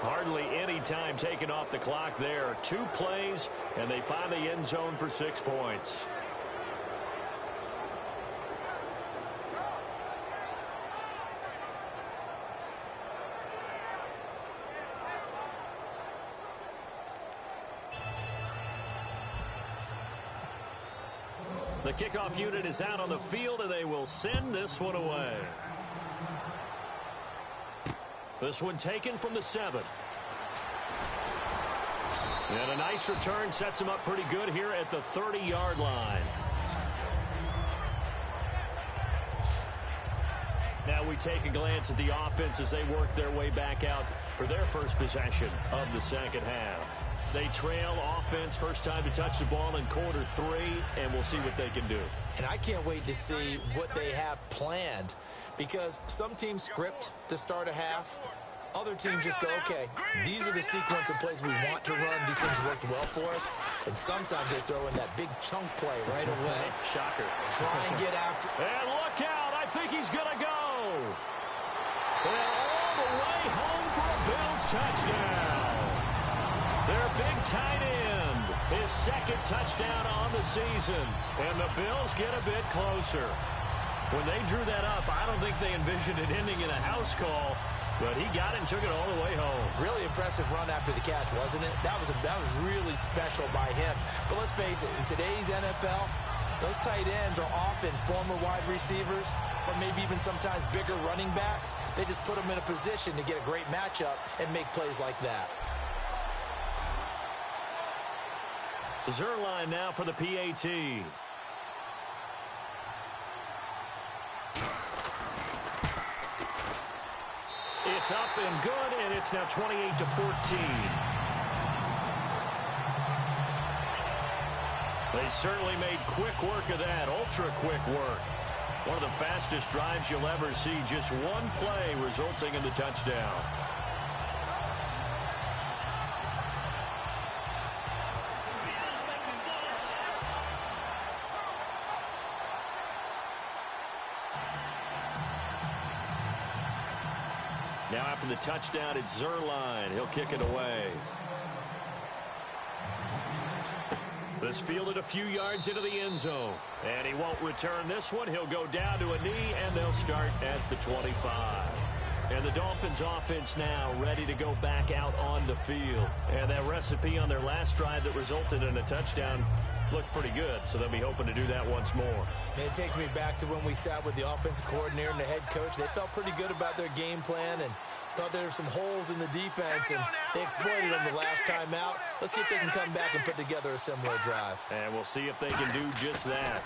Hardly any time taken off the clock there. 2 plays, and they find the end zone for 6 points. The kickoff unit is out on the field, and they will send this one away. This one taken from the 7. And a nice return sets him up pretty good here at the 30-yard line. Now we take a glance at the offense as they work their way back out for their first possession of the second half. They trail offense, first time to touch the ball in quarter 3, and we'll see what they can do. And I can't wait to see what they have planned, because some teams script to start a half. Other teams just go, okay, these are the sequence of plays we want to run. These things worked well for us. And sometimes they throw in that big chunk play right away. Shocker. Try and get after. And look out. I think he's going to go. And all the way home for a Bills touchdown. Their big tight end. His second touchdown on the season. And the Bills get a bit closer. When they drew that up, I don't think they envisioned it ending in a house call. But he got it and took it all the way home. Really impressive run after the catch, wasn't it? That was really special by him. But let's face it, in today's NFL, Those tight ends are often former wide receivers or maybe even sometimes bigger running backs. They just put them in a position to get a great matchup and make plays like that. Zuerlein now for the PAT. It's up and good, and it's now 28-14. They certainly made quick work of that, ultra-quick work. One of the fastest drives you'll ever see, just one play resulting in the touchdown. Now after the touchdown, it's Zuerlein. He'll kick it away. This fielded a few yards into the end zone. And he won't return this one. He'll go down to a knee, and they'll start at the 25. And the Dolphins offense now ready to go back out on the field. And that recipe on their last drive that resulted in a touchdown looked pretty good, so they'll be hoping to do that once more. And it takes me back to when we sat with the offensive coordinator and the head coach. They felt pretty good about their game plan and thought there were some holes in the defense, and they exploited them the last time out. Let's see if they can come back and put together a similar drive. And we'll see if they can do just that.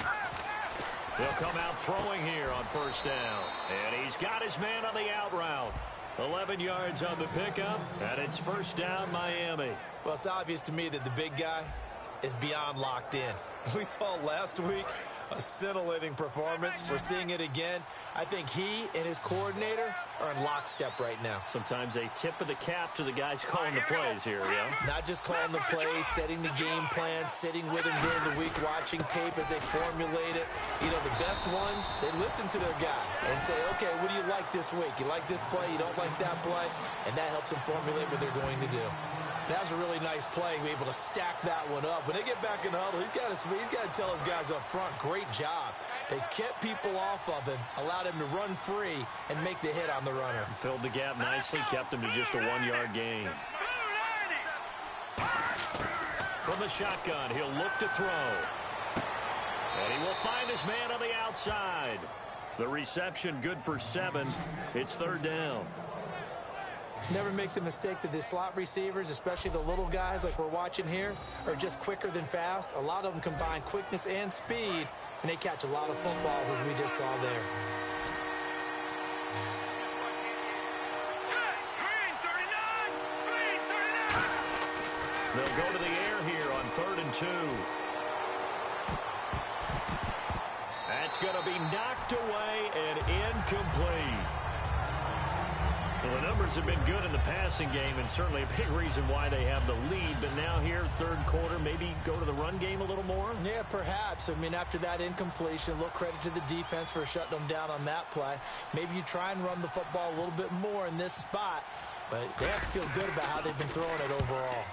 They'll come out throwing here on first down. And he's got his man on the out route. 11 yards on the pickup, and it's first down Miami. Well, it's obvious to me that the big guy is beyond locked in. We saw last week a scintillating performance. We're seeing it again. I think he and his coordinator are in lockstep right now. Sometimes a tip of the cap to the guys calling the plays here, yeah? Not just calling the plays, setting the game plan, sitting with him during the week, watching tape as they formulate it. You know, the best ones, they listen to their guy and say, okay, what do you like this week? You like this play? You don't like that play? And that helps them formulate what they're going to do. That was a really nice play, able to stack that one up. When they get back in the huddle, he's got to tell his guys up front, great job. They kept people off of him, allowed him to run free and make the hit on the runner. Filled the gap nicely, kept him to just a 1-yard gain. From the shotgun, he'll look to throw. And he will find his man on the outside. The reception good for 7. It's third down. Never make the mistake that the slot receivers, especially the little guys like we're watching here, are just quicker than fast. A lot of them combine quickness and speed, and they catch a lot of footballs as we just saw there. They'll go to the air here on 3rd and 2. That's going to be knocked away and incomplete. Well, the numbers have been good in the passing game, and certainly a big reason why they have the lead. But now here, third quarter, maybe go to the run game a little more? Yeah, perhaps. I mean, after that incompletion, a little credit to the defense for shutting them down on that play. Maybe you try and run the football a little bit more in this spot, but they have to feel good about how they've been throwing it overall.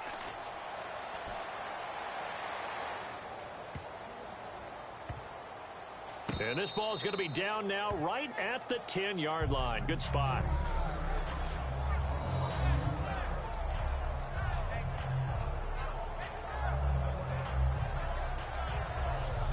And this ball is going to be down now right at the 10-yard line. Good spot.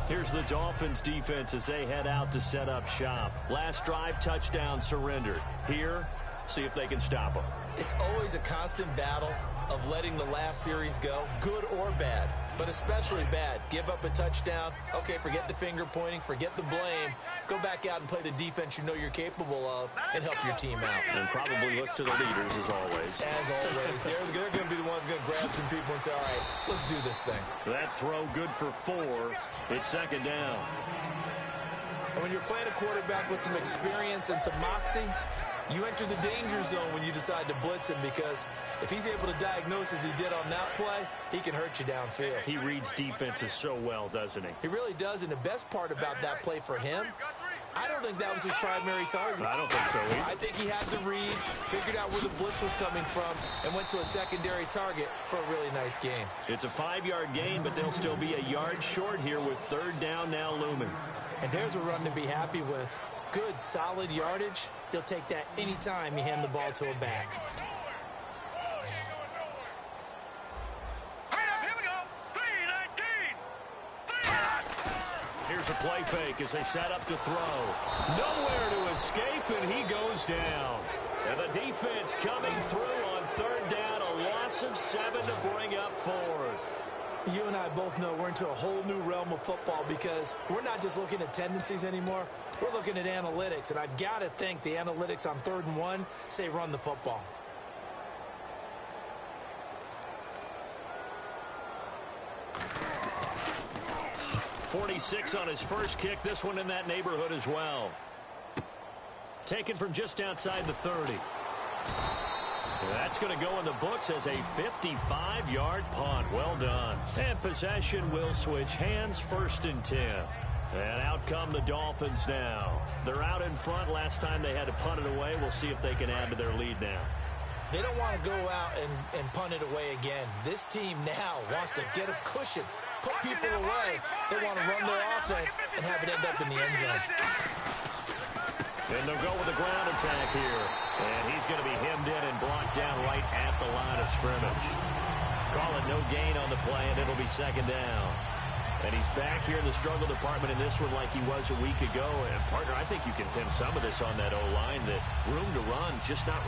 Here's the Dolphins defense as they head out to set up shop. Last drive, touchdown surrendered. Here, see if they can stop them. It's always a constant battle of letting the last series go, good or bad, but especially bad. Give up a touchdown. Okay, forget the finger pointing, forget the blame. Go back out and play the defense you know you're capable of and help your team out. And probably look to the leaders as always. As always. They're going to be the ones going to grab some people and say, all right, let's do this thing. That throw good for 4. It's second down. And when you're playing a quarterback with some experience and some moxie, you enter the danger zone when you decide to blitz him, because if he's able to diagnose as he did on that play, he can hurt you downfield. He reads defenses so well, doesn't he? He really does, and the best part about that play for him, I don't think that was his primary target. I don't think so either. I think he had the read, figured out where the blitz was coming from, and went to a secondary target for a really nice game. It's a 5-yard gain, but they'll still be a yard short here with third down now looming. And there's a run to be happy with. Good, solid yardage. He'll take that anytime you hand the ball to a back. Here's a play fake as they set up to throw. Nowhere to escape, and he goes down. And the defense coming through on third down, a loss of 7 to bring up fourth. You and I both know we're into a whole new realm of football because we're not just looking at tendencies anymore. We're looking at analytics, and I've got to think the analytics on 3rd and 1 say run the football. .46 on his first kick. This one in that neighborhood as well. Taken from just outside the 30. That's going to go in the books as a 55-yard punt. Well done. And possession will switch hands, 1st and 10. And out come the Dolphins now. They're out in front. Last time they had to punt it away. We'll see if they can add to their lead now. They don't want to go out and punt it away again. This team now wants to get a cushion, put people away. They want to run their offense and have it end up in the end zone. And they'll go with a ground attack here. And he's going to be hemmed in and brought down right at the line of scrimmage. Call it no gain on the play, and it'll be 2nd down. And he's back here in the struggle department in this one like he was a week ago. And, partner, I think you can pin some of this on that O-line, that room to run just not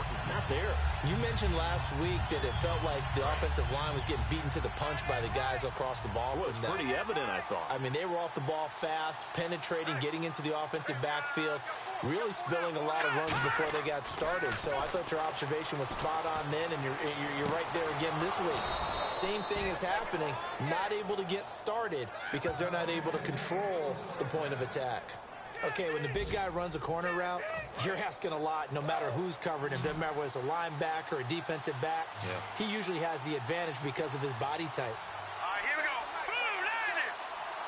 there. You mentioned last week that it felt like the offensive line was getting beaten to the punch by the guys across the ball. Well, it was pretty evident, I thought. I mean, they were off the ball fast, penetrating, getting into the offensive backfield, really spilling a lot of runs before they got started. So I thought your observation was spot on then, and you're right there again this week. Same thing is happening, not able to get started because they're not able to control the point of attack. Okay, when the big guy runs a corner route, you're asking a lot no matter who's covering him. Doesn't matter whether it's a linebacker or a defensive back. Yeah. He usually has the advantage because of his body type. All right, here we go.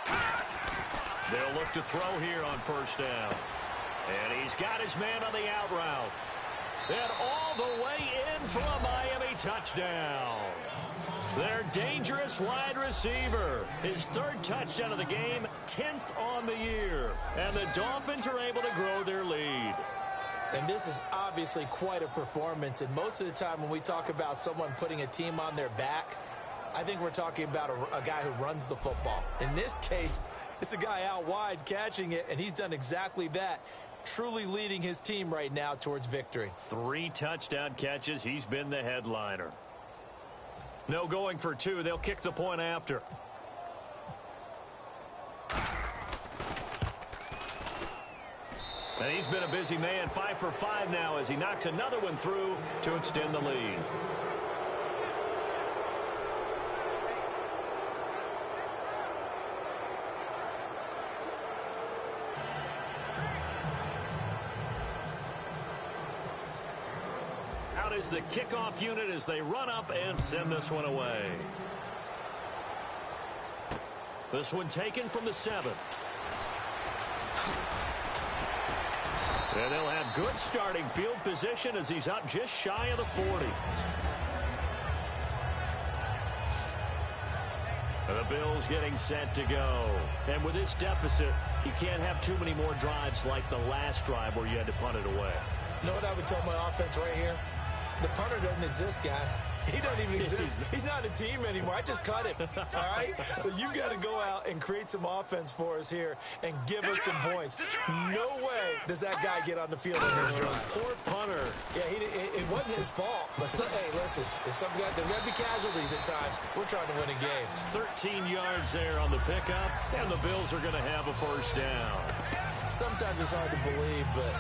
Boom, They'll look to throw here on 1st down. And he's got his man on the out route. And all the way in for a Miami touchdown. Their dangerous wide receiver. His 3rd touchdown of the game, 10th on the year. And the Dolphins are able to grow their lead. And this is obviously quite a performance. And most of the time when we talk about someone putting a team on their back, I think we're talking about a guy who runs the football. In this case, it's a guy out wide catching it, and he's done exactly that. Truly leading his team right now towards victory. 3 touchdown catches. He's been the headliner. No going for 2. They'll kick the point after. And he's been a busy man. 5 for 5 now as he knocks another one through to extend the lead. Is the kickoff unit as they run up and send this one away. This one taken from the 7. And they'll have good starting field position as he's up just shy of the 40. The Bills getting set to go. And with this deficit, you can't have too many more drives like the last drive where you had to punt it away. You know what I would tell my offense right here? The punter doesn't exist, guys. He doesn't even exist. He's not a team anymore. I just cut him. All right? So you've got to go out and create some offense for us here and give us some points. No way does that guy get on the field in this drive. Poor punter. Yeah, it wasn't his fault. But, hey, listen, if some guy, there's going to be casualties at times. We're trying to win a game. 13 yards there on the pickup, and the Bills are going to have a 1st down. Sometimes it's hard to believe, but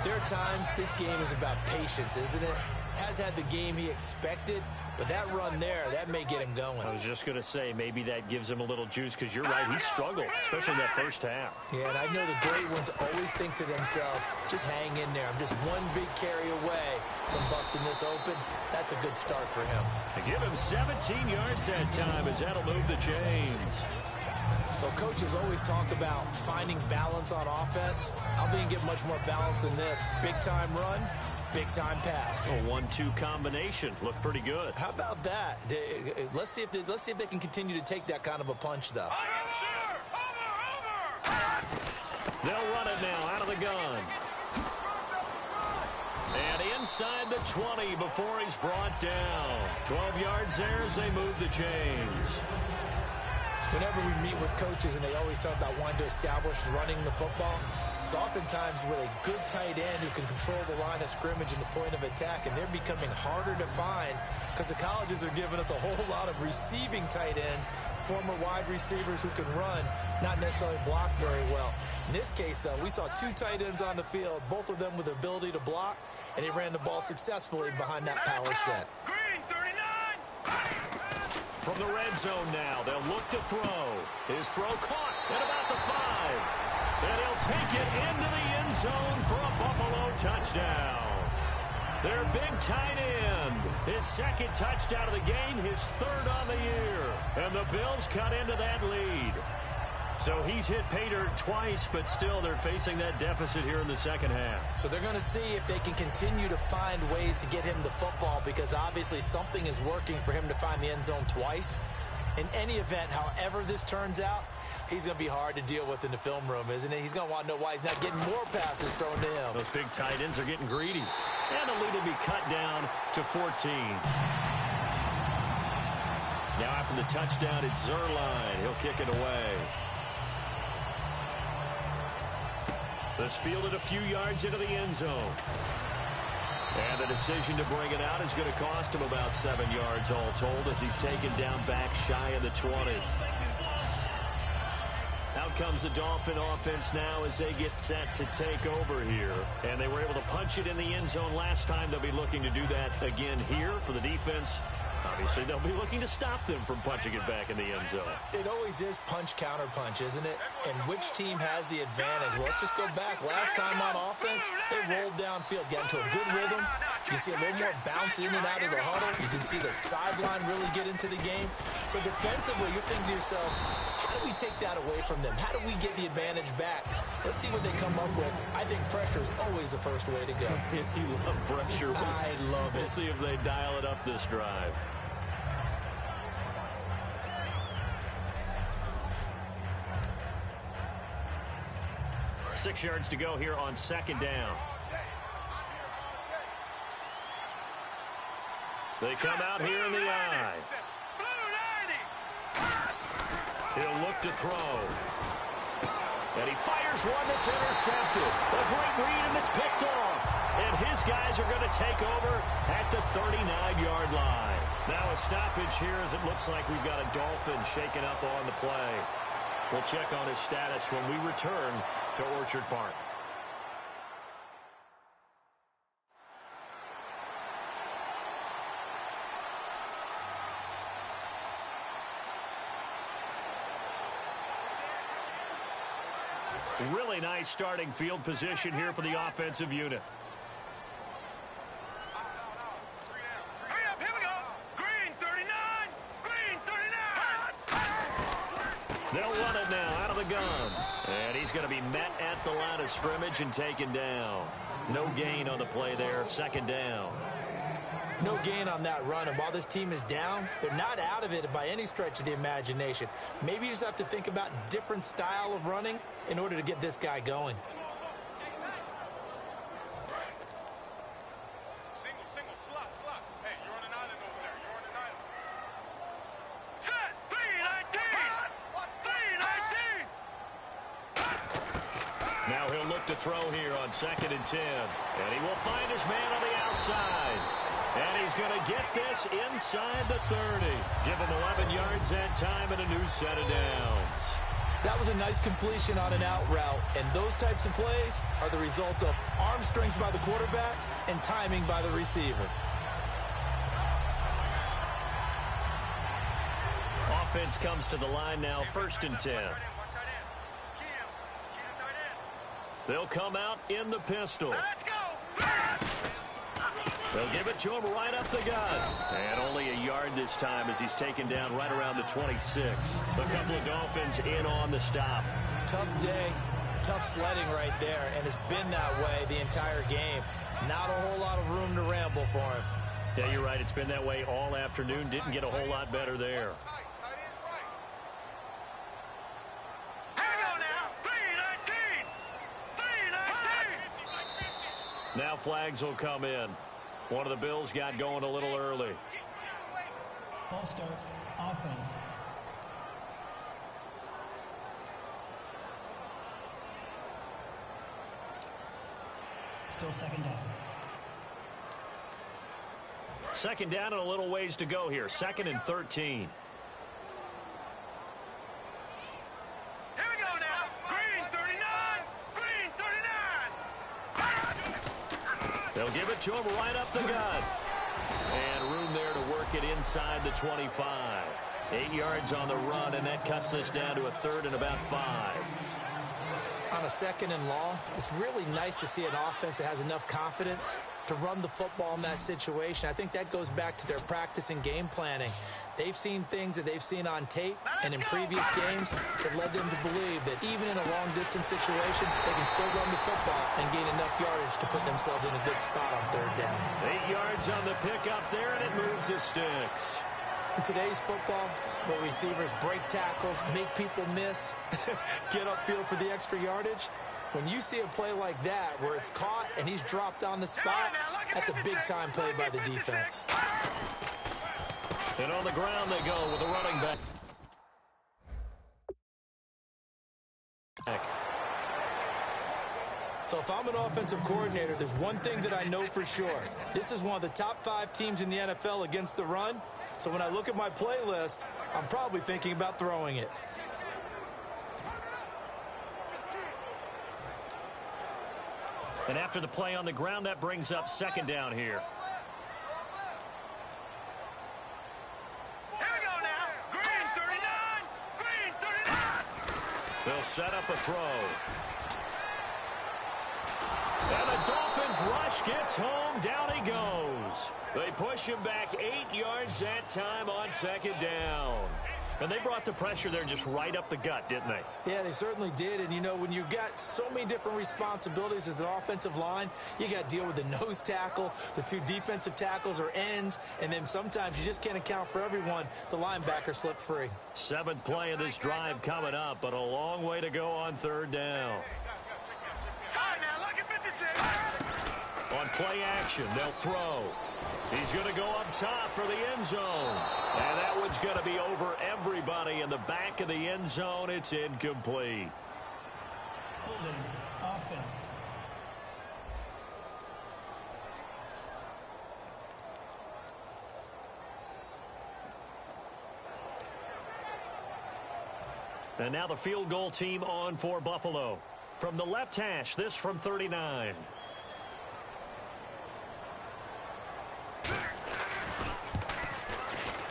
there are times this game is about patience, isn't it? Has had the game he expected, but that run there, that may get him going. I was just going to say, maybe that gives him a little juice, because you're right, he struggled, especially in that 1st half. Yeah, and I know the great ones always think to themselves, just hang in there. I'm just one big carry away from busting this open. That's a good start for him. They give him 17 yards that time as that'll move the chains. Well, coaches always talk about finding balance on offense. I don't think you get much more balance than this. Big-time run, big-time pass. A 1-2 combination. Looked pretty good. How about that? Let's see if they can continue to take that kind of a punch, though. They'll run it now out of the gun. And inside the 20 before he's brought down. 12 yards there as they move the chains. Whenever we meet with coaches and they always talk about wanting to establish running the football, it's oftentimes with a good tight end who can control the line of scrimmage and the point of attack, and they're becoming harder to find because the colleges are giving us a whole lot of receiving tight ends, former wide receivers who can run, not necessarily block very well. In this case, though, we saw two tight ends on the field, both of them with the ability to block, and they ran the ball successfully behind that power set. Green 39. From the red zone now, they'll look to throw. His throw caught at about the 5. And he'll take it into the end zone for a Buffalo touchdown. Their big tight end, his second touchdown of the game, his third on the year. And the Bills cut into that lead. So he's hit pay dirt twice, but still they're facing that deficit here in the second half. So they're going to see if they can continue to find ways to get him the football, because obviously something is working for him to find the end zone twice. In any event, however this turns out, he's going to be hard to deal with in the film room, isn't he? He's going to want to know why he's not getting more passes thrown to him. Those big tight ends are getting greedy. And the lead will be cut down to 14. Now after the touchdown, it's Zuerlein. He'll kick it away. This fielded a few yards into the end zone. And the decision to bring it out is going to cost him about 7 yards all told, as he's taken down back shy of the 20. Out comes the Dolphin offense now as they get set to take over here. And they were able to punch it in the end zone last time. They'll be looking to do that again here for the defense. Obviously, they'll be looking to stop them from punching it back in the end zone. It always is punch-counter-punch, isn't it? And which team has the advantage? Well, let's just go back. Last time on offense, they rolled downfield, got into a good rhythm. You can see a little more bounce in and out of the huddle. You can see the sideline really get into the game. So defensively, you're thinking to yourself, how do we take that away from them? How do we get the advantage back? Let's see what they come up with. I think pressure is always the first way to go. If you love pressure, I love it. We'll see if they dial it up this drive. 6 yards to go here on second down. They come out here in the eye. He'll look to throw. And he fires one that's intercepted. A great read, and it's picked off. And his guys are going to take over at the 39-yard line. Now a stoppage here as it looks like we've got a Dolphin shaken up on the play. We'll check on his status when we return to Orchard Park. Really nice starting field position here for the offensive unit. Here we go. Green 39. Green 39. They'll run it now out of the gun. And he's going to be met at the line of scrimmage and taken down. No gain on the play there. Second down. No gain on that run, and while this team is down, they're not out of it by any stretch of the imagination. Maybe you just have to think about different style of running in order to get this guy going. Single, slot. Hey, you're on an island over there. You're on an island. Set. 3-19. Now he'll look to throw here on 2nd and 10. And he will find his man on the outside. And he's going to get this inside the 30. Give him 11 yards that time and a new set of downs. That was a nice completion on an out route, and those types of plays are the result of arm strength by the quarterback and timing by the receiver. Offense comes to the line now, 1st and 10. They'll come out in the pistol. Let's go. They'll give it to him right up the gut. And only a yard this time as he's taken down right around the 26. A couple of Dolphins in on the stop. Tough day, tough sledding right there, and it's been that way the entire game. Not a whole lot of room to ramble for him. Yeah, you're right. It's been that way all afternoon. Didn't get a whole lot better there. Now flags will come in. One of the Bills got going a little early. False start, offense. Still second down. Second down and a little ways to go here. 2nd and 13. Here we go now. Green 39. Green 39. They'll give it to him right up the gut. And room there to work it inside the 25. 8 yards on the run, and that cuts this down to a 3rd and about 5. On a 2nd and long, it's really nice to see an offense that has enough confidence to run the football in that situation. I think that goes back to their practice and game planning. They've seen things that they've seen on tape and in previous games that led them to believe that even in a long-distance situation, they can still run the football and gain enough yardage to put themselves in a good spot on 3rd down. 8 yards on the pickup there, and it moves the sticks. In today's football, where receivers break tackles, make people miss, get upfield for the extra yardage, when you see a play like that where it's caught and he's dropped on the spot, that's a big-time play by the defense. And on the ground they go with a running back. So if I'm an offensive coordinator, there's one thing that I know for sure. This is one of the top 5 teams in the NFL against the run. So when I look at my playlist, I'm probably thinking about throwing it. And after the play on the ground, that brings up 2nd down here. Here we go now. Green 39. Green 39. They'll set up a throw. And the Dolphins rush gets home. Down he goes. They push him back 8 yards that time on 2nd down. And they brought the pressure there just right up the gut, didn't they? Yeah, they certainly did. And, you know, when you've got so many different responsibilities as an offensive line, you got to deal with the nose tackle, the 2 defensive tackles or ends, and then sometimes you just can't account for everyone. The linebacker slipped free. 7th play of this drive coming up, but a long way to go on 3rd down. All right, now, look at 56. On play action, they'll throw. He's going to go up top for the end zone. And that one's going to be over everybody in the back of the end zone. It's incomplete. Holding offense. And now the field goal team on for Buffalo. From the left hash, this from 39.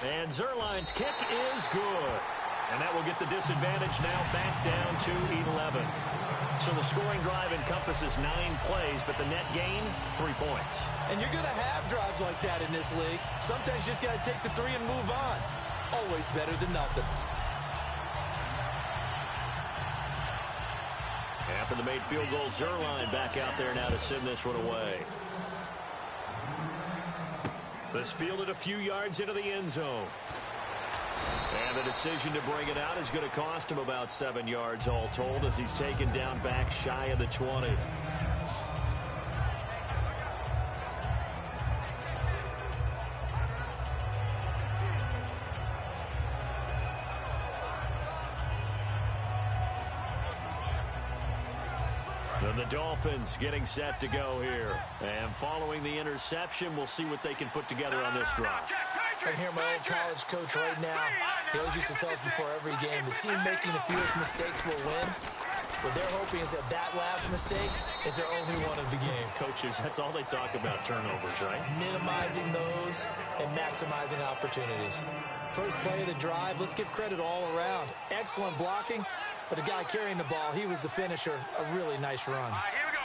And Zuerlein's kick is good. And that will get the disadvantage now back down to 11. So the scoring drive encompasses 9 plays, but the net gain, 3 points. And you're going to have drives like that in this league. Sometimes you just got to take the 3 and move on. Always better than nothing. After the made field goal, Zuerlein back out there now to send this one away. This fielded a few yards into the end zone. And the decision to bring it out is going to cost him about 7 yards all told as he's taken down back shy of the 20. And the Dolphins getting set to go here. And following the interception, we'll see what they can put together on this drive. I hear my old college coach right now. He always used to tell us before every game, the team making the fewest mistakes will win. What they're hoping is that that last mistake is their only one of the game. Coaches, that's all they talk about, turnovers, right? Minimizing those and maximizing opportunities. First play of the drive, let's give credit all around. Excellent blocking, but the guy carrying the ball, he was the finisher. A really nice run. All right, here we go.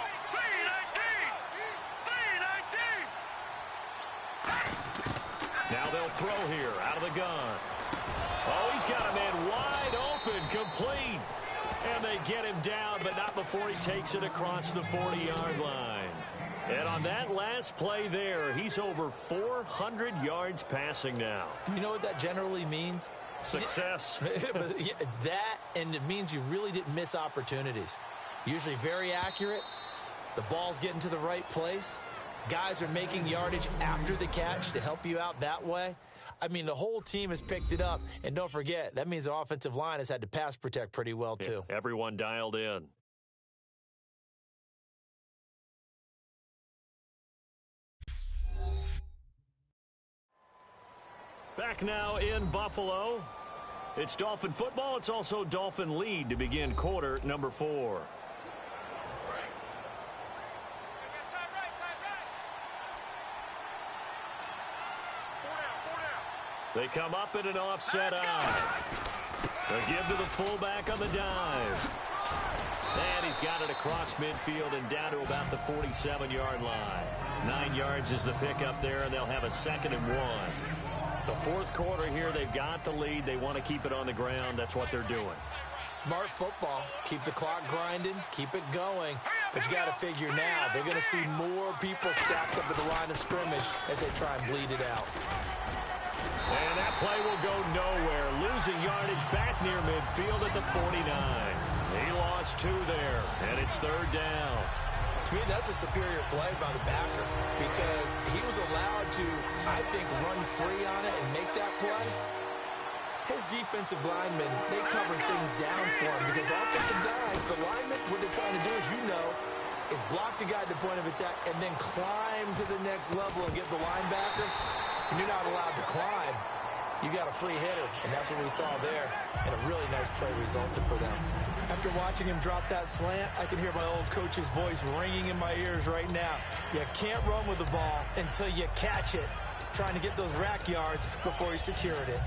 3-19. Now they'll throw here out of the gun. Oh, he's got a man wide open, complete. And they get him down, but not before he takes it across the 40-yard line. And on that last play there, he's over 400 yards passing now. You know what that generally means? Success. That, and it means you really didn't miss opportunities. Usually very accurate. The ball's getting to the right place. Guys are making yardage after the catch to help you out that way. I mean, the whole team has picked it up. And don't forget, that means the offensive line has had to pass protect pretty well, too. Yeah, everyone dialed in. Back now in Buffalo. It's Dolphin football. It's also Dolphin lead to begin quarter number 4. They come up in an offset eye. They give to the fullback on the dive. And he's got it across midfield and down to about the 47-yard line. 9 yards is the pickup there, and they'll have a 2nd and 1. The fourth quarter here, they've got the lead. They want to keep it on the ground. That's what they're doing. Smart football. Keep the clock grinding. Keep it going. But you got to figure now, they're going to see more people stacked up at the line of scrimmage as they try and bleed it out. And that play will go nowhere. Losing yardage back near midfield at the 49. He lost 2 there, and it's 3rd down. To me, that's a superior play by the backer because he was allowed to, I think, run free on it and make that play. His defensive linemen, they covered things down for him because offensive guys, the linemen, what they're trying to do, as you know, is block the guy at the point of attack and then climb to the next level and get the linebacker. And you're not allowed to climb. You got a free hitter, and that's what we saw there. And a really nice play resulted for them. After watching him drop that slant, I can hear my old coach's voice ringing in my ears right now. You can't run with the ball until you catch it. Trying to get those rack yards before he secured it.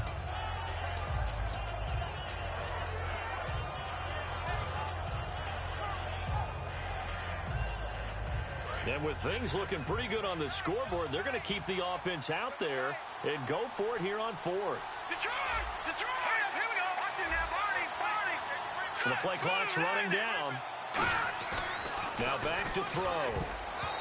And with things looking pretty good on the scoreboard, they're going to keep the offense out there and go for it here on 4th. Detroit! Detroit! Here we go. Watch it now. Barney! So the play clock's running down. Now back to throw.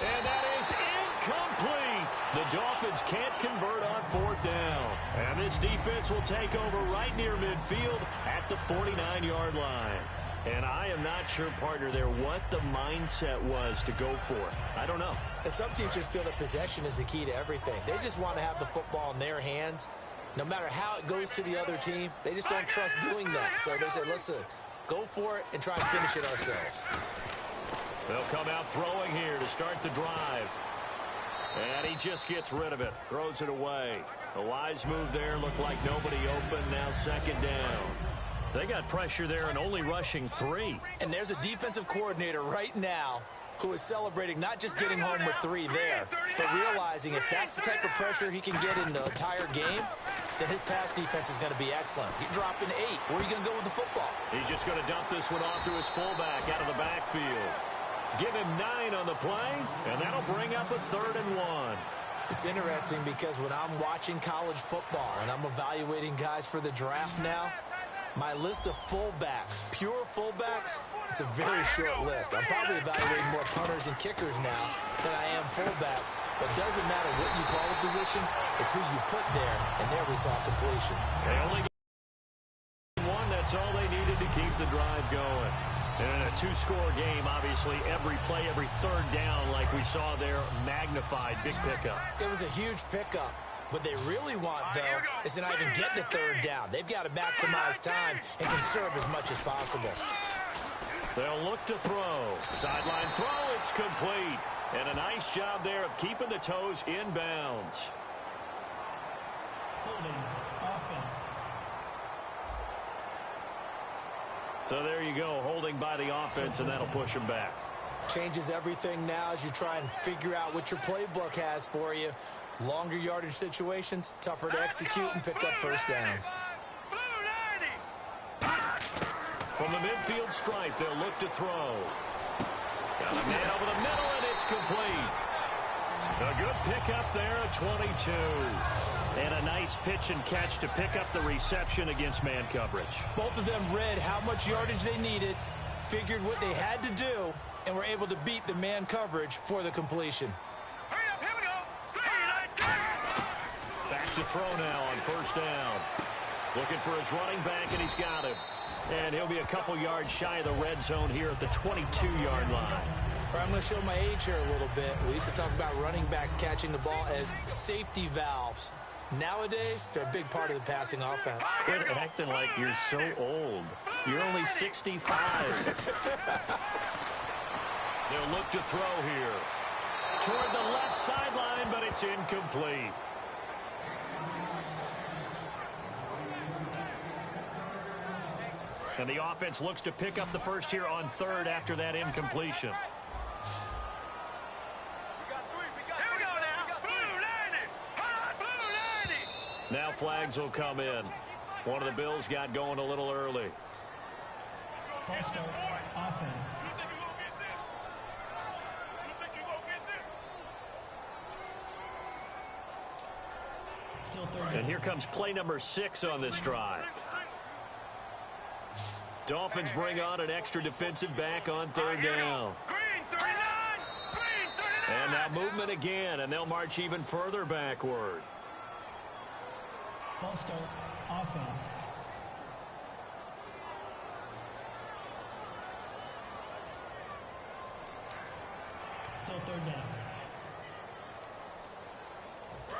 And that is incomplete. The Dolphins can't convert on 4th down. And this defense will take over right near midfield at the 49-yard line. And I am not sure, partner, there what the mindset was to go for it. I don't know. And some teams just feel that possession is the key to everything. They just want to have the football in their hands. No matter how it goes to the other team, they just don't trust doing that. So they say, listen, go for it and try and finish it ourselves. They'll come out throwing here to start the drive. And he just gets rid of it, throws it away. A wise move there, looked like nobody open, now 2nd down. They got pressure there and only rushing 3. And there's a defensive coordinator right now who is celebrating not just getting home with 3 there, but realizing if that's the type of pressure he can get in the entire game, then his pass defense is going to be excellent. You're dropping 8. Where are you going to go with the football? He's just going to dump this one off to his fullback out of the backfield. Give him 9 on the play, and that'll bring up a 3rd and 1. It's interesting because when I'm watching college football and I'm evaluating guys for the draft now, my list of fullbacks, pure fullbacks, it's a very short list. I'm probably evaluating more punters and kickers now than I am fullbacks. But it doesn't matter what you call a position, it's who you put there. And there we saw completion. They only got 1. That's all they needed to keep the drive going. And in a 2-score game, obviously, every play, every 3rd down, like we saw there, magnified, big pickup. It was a huge pickup. What they really want, though, is to not even get to 3rd down. They've got to maximize time and conserve as much as possible. They'll look to throw. Sideline throw, it's complete. And a nice job there of keeping the toes inbounds. Holding offense. So there you go, holding by the offense, and that'll push them back. Changes everything now as you try and figure out what your playbook has for you. Longer yardage situations, tougher to execute and pick up 1st downs. From the midfield stripe, they'll look to throw. Got a man over the middle, and it's complete. A good pickup there at 22. And a nice pitch and catch to pick up the reception against man coverage. Both of them read how much yardage they needed, figured what they had to do, and were able to beat the man coverage for the completion. Back to throw now on 1st down. Looking for his running back, and he's got him. And he'll be a couple yards shy of the red zone here at the 22-yard line. I'm going to show my age here a little bit. We used to talk about running backs catching the ball as safety valves. Nowadays, they're a big part of the passing offense. Quit acting like you're so old. You're only 65. They'll look to throw here. Toward the left sideline, but it's incomplete. And the offense looks to pick up the first here on third after that incompletion. Now flags will come in. One of the Bills got going a little early. False start, offense. Still third down. And here comes play number 6 on this drive. Dolphins bring on an extra defensive back on third down. And now movement again, and they'll march even further backward. False start, offense. Still third down.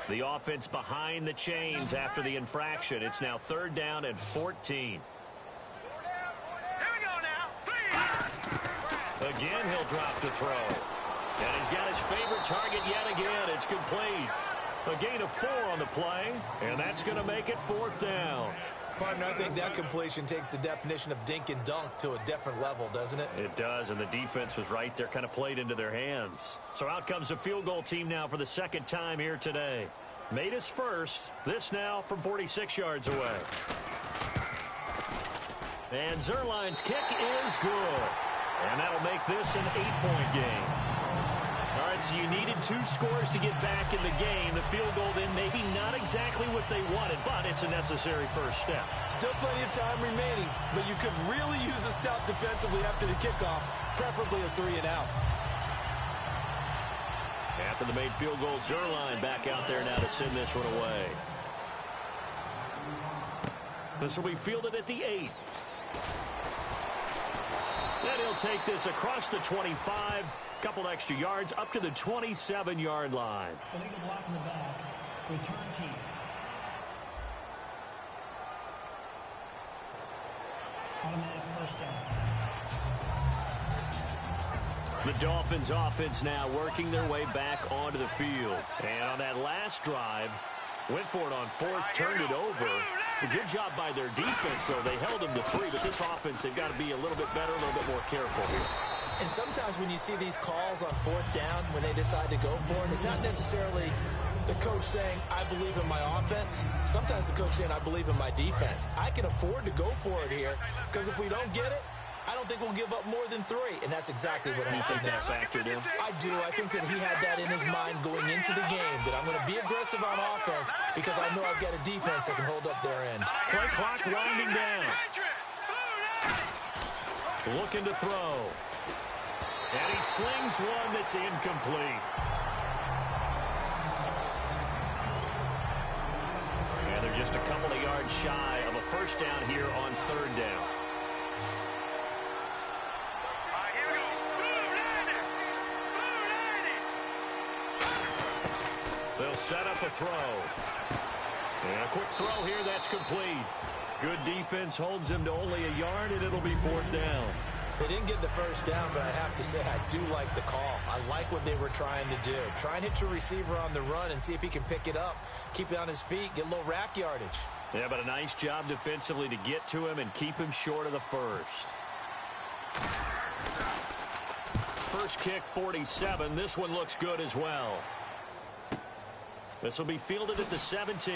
The offense behind the chains after the infraction. It's now third down and 14. Again, he'll drop to throw. And he's got his favorite target yet again. It's complete. A gain of 4 on the play, and that's going to make it fourth down. Partner, I think that completion takes the definition of dink and dunk to a different level, doesn't it? It does, and the defense was right there, kind of played into their hands. So out comes the field goal team now for the second time here today. Made his first. This now from 46 yards away. And Zuerlein's kick is good. And that'll make this an 8-point game. All right, so you needed 2 scores to get back in the game. The field goal then maybe not exactly what they wanted, but it's a necessary first step. Still plenty of time remaining, but you could really use a stop defensively after the kickoff, preferably a 3-and-out. After the made field goal, Zuerlein back out there now to send this one away. This will be fielded at the 8. Then he'll take this across the 25. Couple extra yards up to the 27-yard line. Illegal block in the back. Return team. Automatic first down. The Dolphins offense now working their way back onto the field. And on that last drive, went for it on 4th, turned it over. A good job by their defense, though. They held them to 3, but this offense, they've got to be a little bit better, a little bit more careful here. And sometimes when you see these calls on 4th down, when they decide to go for it, it's not necessarily the coach saying, I believe in my offense. Sometimes the coach saying, I believe in my defense. I can afford to go for it here, because if we don't get it, I don't think we'll give up more than 3. And that's exactly what happened there. Factored in? I do. I think that he had that in his mind going into the game, that I'm going to be aggressive on offense because I know I've got a defense that can hold up their end. Play clock winding down. Looking to throw. And he slings one that's incomplete. And they're just a couple of yards shy of a first down here on third down. They'll set up a throw. And a quick throw here, that's complete. Good defense holds him to only a yard, and it'll be fourth down. They didn't get the first down, but I have to say I do like the call. I like what they were trying to do. Try and hit your receiver on the run and see if he can pick it up, keep it on his feet, get a little rack yardage. Yeah, but a nice job defensively to get to him and keep him short of the first. First kick, 47. This one looks good as well. This will be fielded at the 17.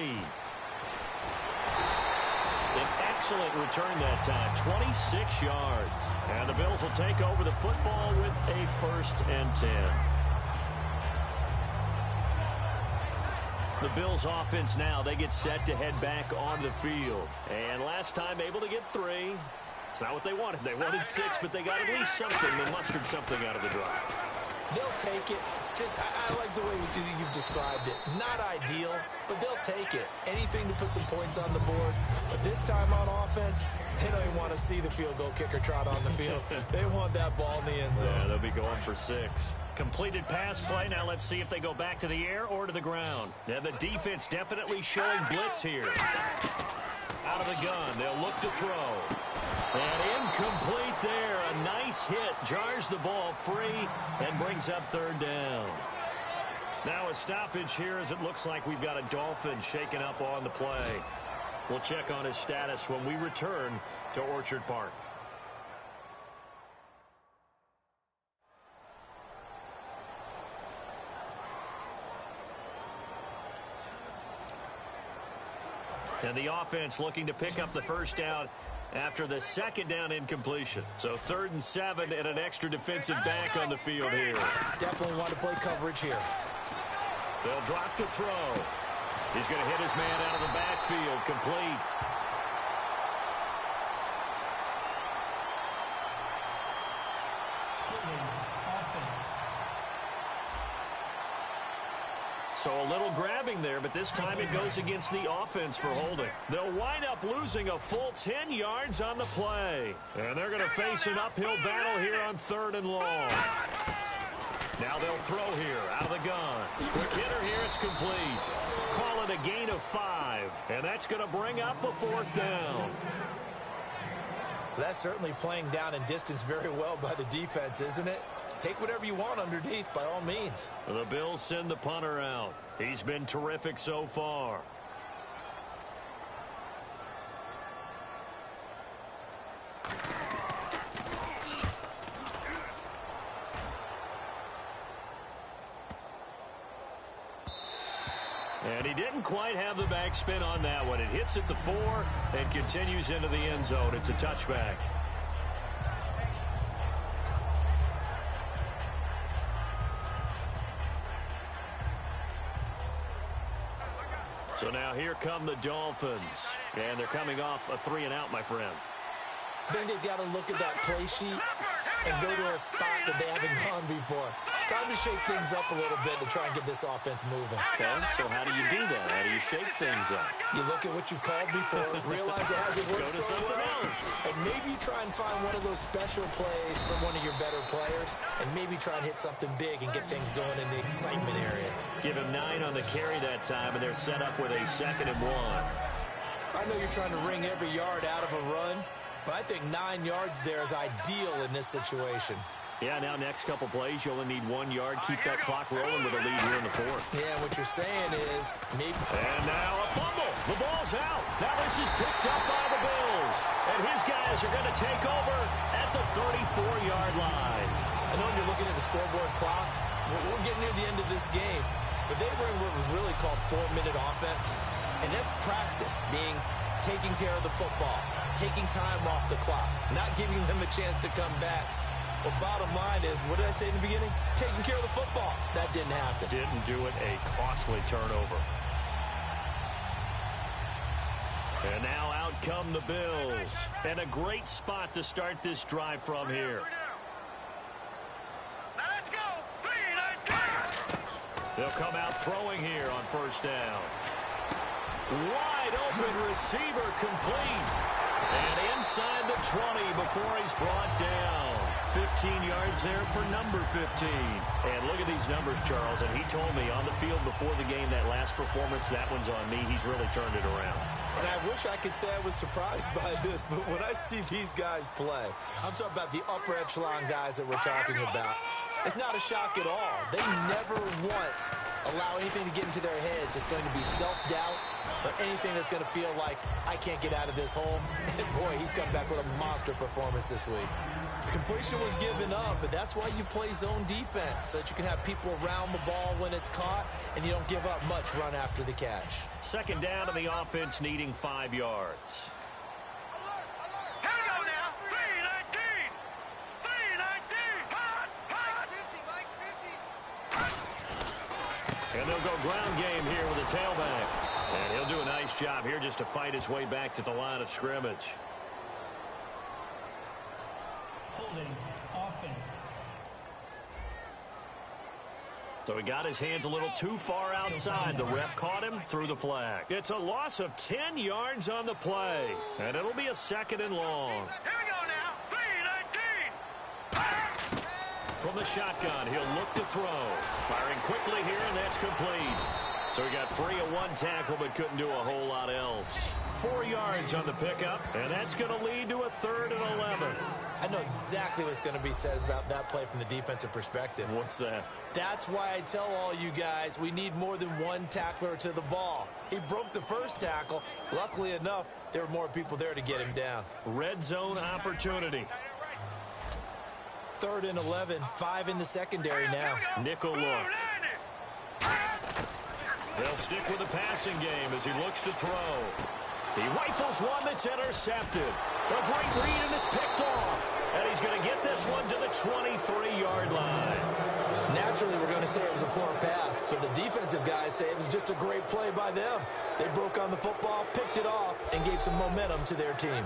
An excellent return that time, 26 yards. And the Bills will take over the football with a 1st and 10. The Bills offense now, they get set to head back on the field. And last time able to get 3. It's not what they wanted. They wanted 6, but they got at least something. They mustered something out of the drive. They'll take it. Just, I like the way you've described it. Not ideal, but they'll take it. Anything to put some points on the board. But this time on offense, they don't even want to see the field goal kicker trot on the field. They want that ball in the end zone. Yeah, they'll be going for 6. Completed pass play. Now let's see if they go back to the air or to the ground. Yeah, the defense definitely showing blitz here. Out of the gun. They'll look to throw. And incomplete there. A nice hit. Jars the ball free and brings up third down. Now a stoppage here as it looks like we've got a Dolphin shaken up on the play. We'll check on his status when we return to Orchard Park. And the offense looking to pick up the first down after the second down incompletion. So 3rd and 7 and an extra defensive back on the field here. Definitely want to play coverage here. They'll drop to throw. He's going to hit his man out of the backfield. Complete. Offense. So a little grabbing there, but this time it goes against the offense for holding. They'll wind up losing a full 10 yards on the play. And they're going to face an uphill battle here on 3rd and long. Now they'll throw here out of the gun. Quick hitter here, it's complete. Call it a gain of 5. And that's going to bring up a 4th down. That's certainly playing down in distance very well by the defense, isn't it? Take whatever you want underneath, by all means. The Bills send the punter out. He's been terrific so far. And he didn't quite have the backspin on that one. It hits at the 4 and continues into the end zone. It's a touchback. So now here come the Dolphins. And they're coming off a 3-and-out, my friend. I think they've got to look at that play sheet and go to a spot that they haven't gone before. Time to shake things up a little bit to try and get this offense moving. Okay, so how do you do that? How do you shake things up? You look at what you've called before, realize it hasn't worked Go to so something well, else. and maybe try and find one of those special plays from one of your better players, and maybe try and hit something big and get things going in the excitement area. Give him 9 on the carry that time, and they're set up with a 2nd and 1. I know you're trying to wring every yard out of a run, but I think 9 yards there is ideal in this situation. Yeah, now next couple plays, you only need 1 yard. Keep that clock rolling with a lead here in the 4th. Yeah, what you're saying is maybe... And now a fumble. The ball's out. Now this is picked up by the Bills. And his guys are going to take over at the 34-yard line. I know when you're looking at the scoreboard clock, we're getting near the end of this game, but they were in what was really called 4-minute offense. And that's practice, being taking care of the football, taking time off the clock, not giving them a chance to come back. Well, bottom line is, what did I say in the beginning? Taking care of the football. That didn't happen. Didn't do it. A costly turnover. And now out come the Bills. And a great spot to start this drive from here. Now let's go. 3-19. They'll come out throwing here on 1st down. Wide open receiver complete. And inside the 20 before he's brought down. 15 yards there for number 15. And look at these numbers, Charles. And he told me on the field before the game, that last performance, that one's on me. He's really turned it around. And I wish I could say I was surprised by this, but when I see these guys play, I'm talking about the upper echelon guys that we're talking about. It's not a shock at all. They never once allow anything to get into their heads. It's going to be self-doubt or anything that's going to feel like, I can't get out of this hole. And boy, he's come back with a monster performance this week. Completion was given up, but that's why you play zone defense, so that you can have people around the ball when it's caught, and you don't give up much run after the catch. 2nd down to the offense, needing 5 yards. Here we go now. 3-19. 3-19. Hot, hot. 50. And they'll go ground game here with a tailback. And he'll do a nice job here just to fight his way back to the line of scrimmage. Holding. Offense. So he got his hands a little too far outside. The ref caught him, threw the flag. It's a loss of 10 yards on the play. And it'll be a 2nd and long. Here we go now. 3-19. From the shotgun, he'll look to throw. Firing quickly here, and that's complete. So he got free of 1 tackle, but couldn't do a whole lot else. 4 yards on the pickup, and that's going to lead to a 3rd and 11. I know exactly what's going to be said about that play from the defensive perspective. What's that? That's why I tell all you guys we need more than one tackler to the ball. He broke the first tackle. Luckily enough, there were more people there to get him down. Red zone opportunity. 3rd and 11, 5 in the secondary now. Nickel look. They'll stick with the passing game as he looks to throw. He rifles one that's intercepted. A great read, and it's picked off. And he's going to get this one to the 23-yard line. Naturally, we're going to say it was a poor pass, but the defensive guys say it was just a great play by them. They broke on the football, picked it off, and gave some momentum to their team.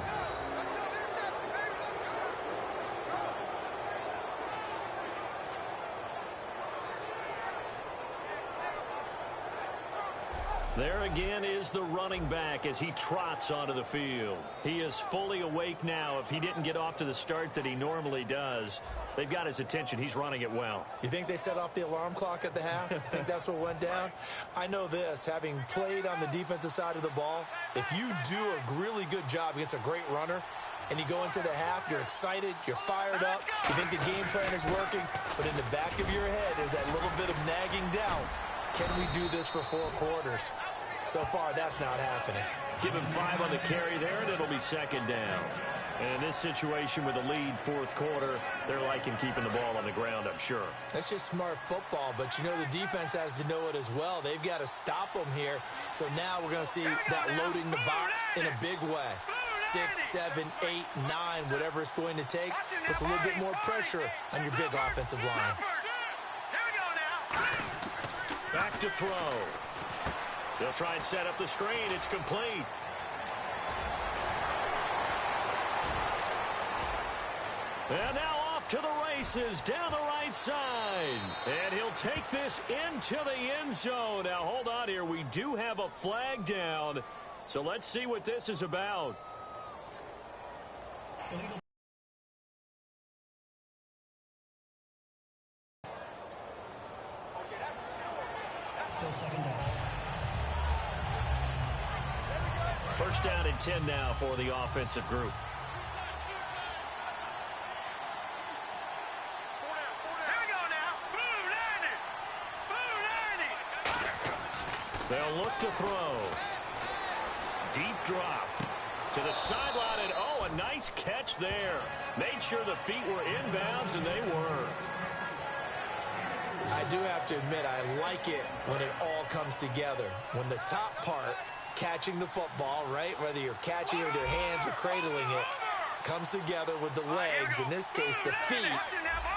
There again is the running back as he trots onto the field. He is fully awake now. If he didn't get off to the start that he normally does, they've got his attention. He's running it well. You think they set off the alarm clock at the half? You think that's what went down? I know this, having played on the defensive side of the ball, if you do a really good job against a great runner, and you go into the half, you're excited, you're fired up, you think the game plan is working, but in the back of your head is that little bit of nagging doubt. Can we do this for 4 quarters? So far, that's not happening. Give him 5 on the carry there, and it'll be 2nd down. And in this situation with a lead 4th quarter, they're liking keeping the ball on the ground, I'm sure. That's just smart football, but you know the defense has to know it as well. They've got to stop them here. So now we're going to see that loading the box in a big way. 6, 7, 8, 9, whatever it's going to take, puts a little bit more pressure on your big offensive line. Back to throw. They'll try and set up the screen. It's complete. And now off to the races down the right side. And he'll take this into the end zone. Now, hold on here. We do have a flag down. So let's see what this is about. Still 2nd down. 1st down and 10 now for the offensive group. They'll look to throw. Deep drop to the sideline, and oh, a nice catch there. Made sure the feet were inbounds, and they were. I do have to admit, I like it when it all comes together. When the top part, catching the football, right, whether you're catching it with your hands or cradling it, comes together with the legs, in this case the feet,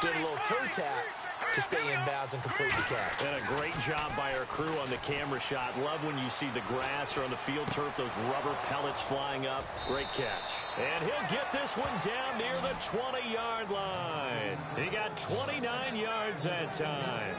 doing a little toe tap to stay in bounds and complete the catch. And a great job by our crew on the camera shot. Love when you see the grass or on the field turf, those rubber pellets flying up. Great catch. And he'll get this one down near the 20-yard line. He got 29 yards that time.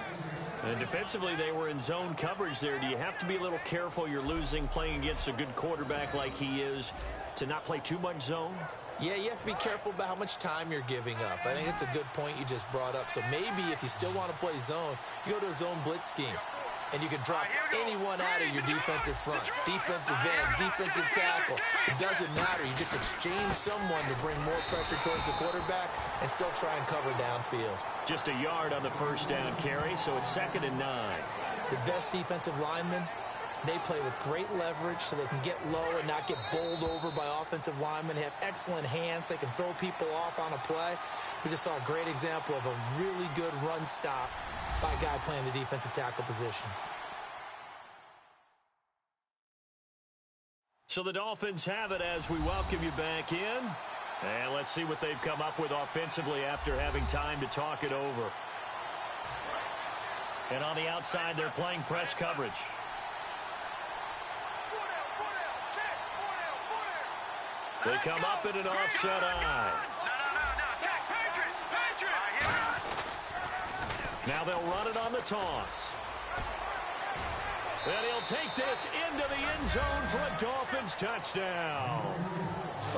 And defensively, they were in zone coverage there. Do you have to be a little careful? You're losing playing against a good quarterback like he is to not play too much zone? Yeah, you have to be careful about how much time you're giving up. I think it's a good point you just brought up. So maybe if you still want to play zone, you go to a zone blitz scheme. And you can drop anyone out of your defensive front, defensive end, defensive tackle. It doesn't matter. You just exchange someone to bring more pressure towards the quarterback and still try and cover downfield. Just a yard on the 1st down carry, so it's 2nd and 9. The best defensive linemen, they play with great leverage so they can get low and not get bowled over by offensive linemen. They have excellent hands. They can throw people off on a play. We just saw a great example of a really good run stop by a guy playing the defensive tackle position. So the Dolphins have it as we welcome you back in. And let's see what they've come up with offensively after having time to talk it over. And on the outside, they're playing press coverage. They come up in an offset eye. Now they'll run it on the toss. And he'll take this into the end zone for a Dolphins touchdown.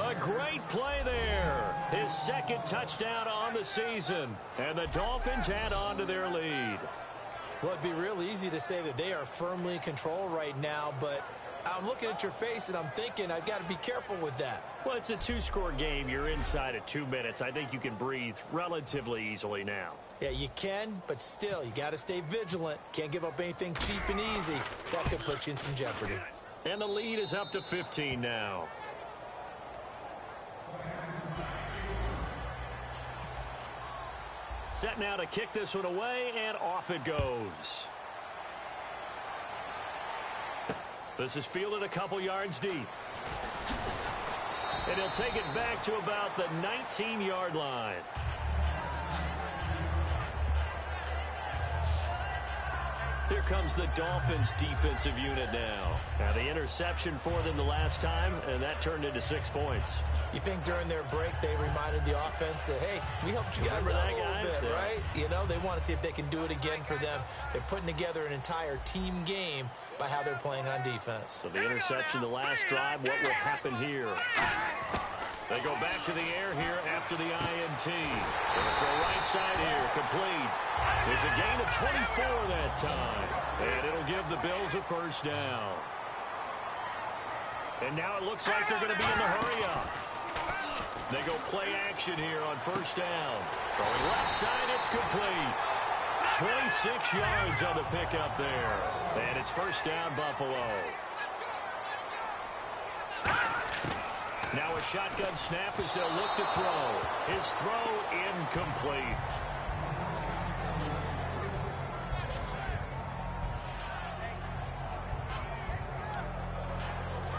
A great play there. His 2nd touchdown on the season. And the Dolphins add on to their lead. Well, it'd be real easy to say that they are firmly in control right now, but I'm looking at your face, and I'm thinking I've got to be careful with that. Well, it's a two-score game. You're inside of 2 minutes. I think you can breathe relatively easily now. Yeah, you can, but still, you got to stay vigilant. Can't give up anything cheap and easy. That could put you in some jeopardy. And the lead is up to 15 now. Set now to kick this one away, and off it goes. This is fielded a couple yards deep. And he'll take it back to about the 19-yard line. Here comes the Dolphins defensive unit now. Now the interception for them the last time, and that turned into 6 points. You think during their break they reminded the offense that, hey, we helped you guys out a little bit, right? You know, they want to see if they can do it again for them. They're putting together an entire team game by how they're playing on defense. So the interception the last drive, what will happen here? They go back to the air here after the INT. Gonna throw right side here, complete. It's a gain of 24 that time. And it'll give the Bills a first down. And now it looks like they're going to be in the hurry-up. They go play action here on first down. Throwing left side, it's complete. 26 yards on the pickup there. And it's first down, Buffalo. Now a shotgun snap as they'll look to throw. His throw incomplete.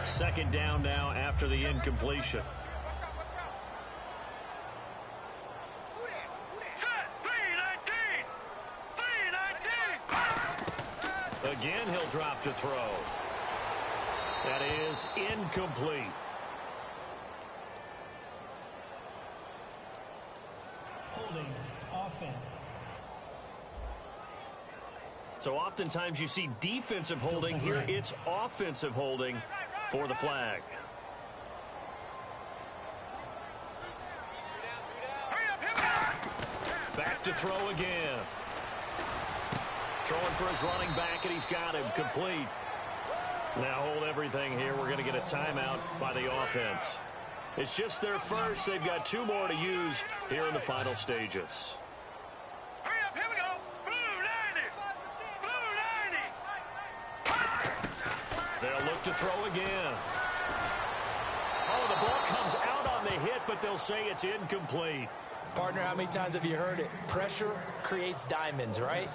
Second down now after the incompletion. Again, he'll drop to throw. That is incomplete. Holding offense. So oftentimes you see defensive holding. Here it's offensive holding for the flag. Back to throw again. Throwing for his running back, and he's got him complete. Now hold everything here. We're going to get a timeout by the offense. It's just their first. They've got 2 more to use here in the final stages. Hurry up, here we go. Blue 90. They'll look to throw again. Oh, the ball comes out on the hit, but they'll say it's incomplete. Partner, how many times have you heard it? Pressure creates diamonds, right?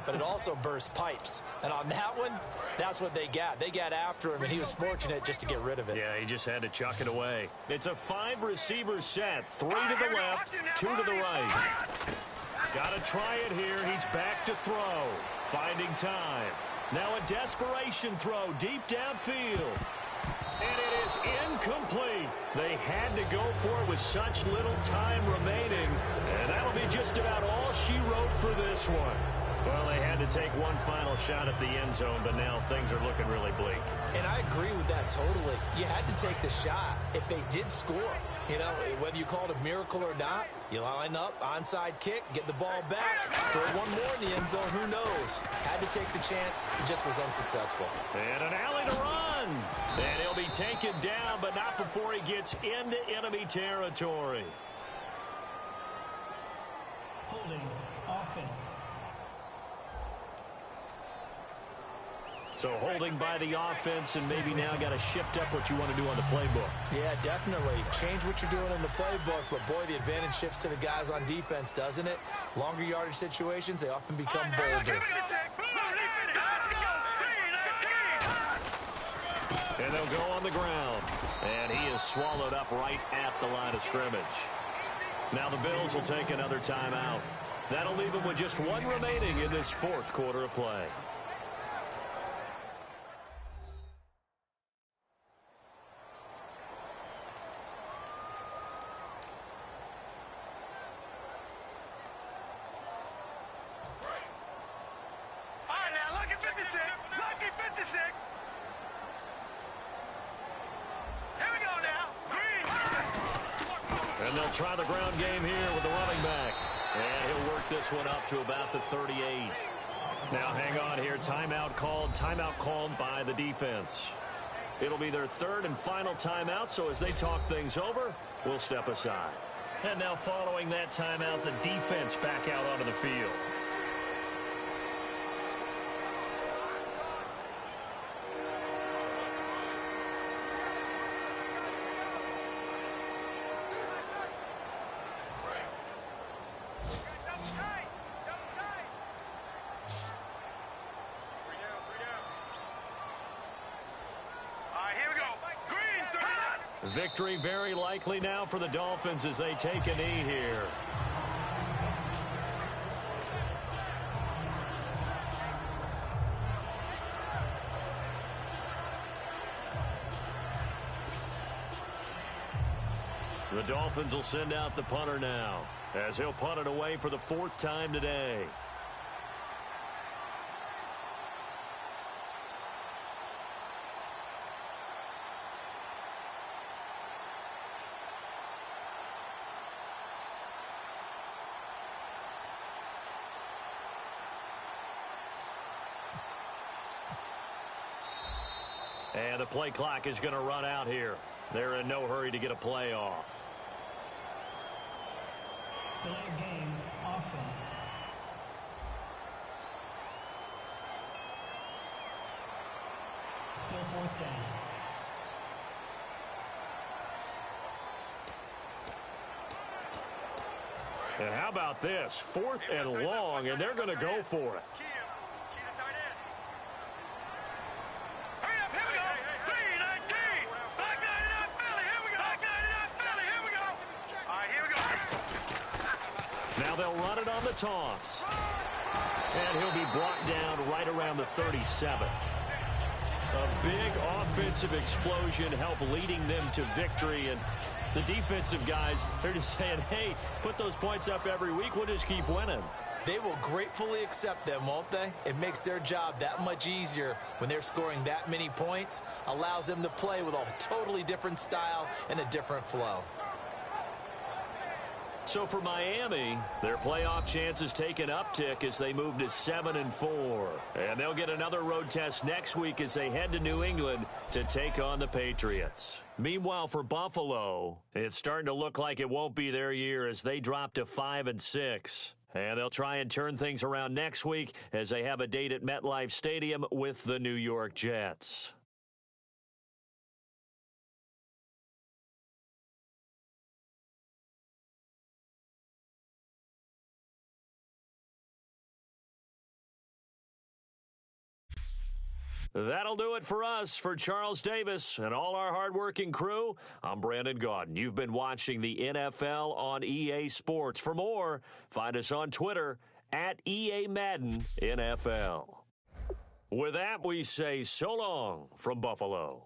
But it also bursts pipes. And on that one, that's what they got. They got after him, and he was fortunate just to get rid of it. Yeah, he just had to chuck it away. It's a 5-receiver set. 3 to the left, 2 to the right. Got to try it here. He's back to throw. Finding time. Now a desperation throw deep downfield. And it is incomplete. They had to go for it with such little time remaining. And that'll be just about all she wrote for this one. Well, they had to take one final shot at the end zone, but now things are looking really bleak. And I agree with that totally. You had to take the shot if they did score. You know, whether you call it a miracle or not, you line up, onside kick, get the ball back, throw one more in the end zone, who knows? Had to take the chance, just was unsuccessful. And an alley to run. And he'll be taken down, but not before he gets into enemy territory. Holding offense. So holding by the offense, and maybe now got to shift up what you want to do on the playbook. Yeah, definitely. Change what you're doing in the playbook, but boy, the advantage shifts to the guys on defense, doesn't it? Longer yardage situations, they often become bolder. And they'll go on the ground. And he is swallowed up right at the line of scrimmage. Now the Bills will take another timeout. That'll leave them with just 1 remaining in this 4th quarter of play. And they'll try the ground game here with the running back. And he'll work this one up to about the 38. Now hang on here. Timeout called by the defense. It'll be their third and final timeout, so as they talk things over, we'll step aside. And now following that timeout, the defense back out onto the field. Victory very likely now for the Dolphins as they take a knee here. The Dolphins will send out the punter now as he'll punt it away for the fourth time today. And the play clock is going to run out here. They're in no hurry to get a play off. Delay of game, offense. Still fourth down. And how about this? Fourth and long, and they're going to go for it. Now they'll run it on the toss. And he'll be brought down right around the 37. A big offensive explosion helped leading them to victory. And the defensive guys, they're just saying, hey, put those points up every week. We'll just keep winning. They will gratefully accept them, won't they? It makes their job that much easier when they're scoring that many points. Allows them to play with a totally different style and a different flow. So for Miami, their playoff chances take an uptick as they move to 7-4. And they'll get another road test next week as they head to New England to take on the Patriots. Meanwhile, for Buffalo, it's starting to look like it won't be their year as they drop to 5-6. And they'll try and turn things around next week as they have a date at MetLife Stadium with the New York Jets. That'll do it for us. For Charles Davis and all our hardworking crew, I'm Brandon Gaudin. You've been watching the NFL on EA Sports. For more, find us on Twitter at EA Madden NFL. With that, we say so long from Buffalo.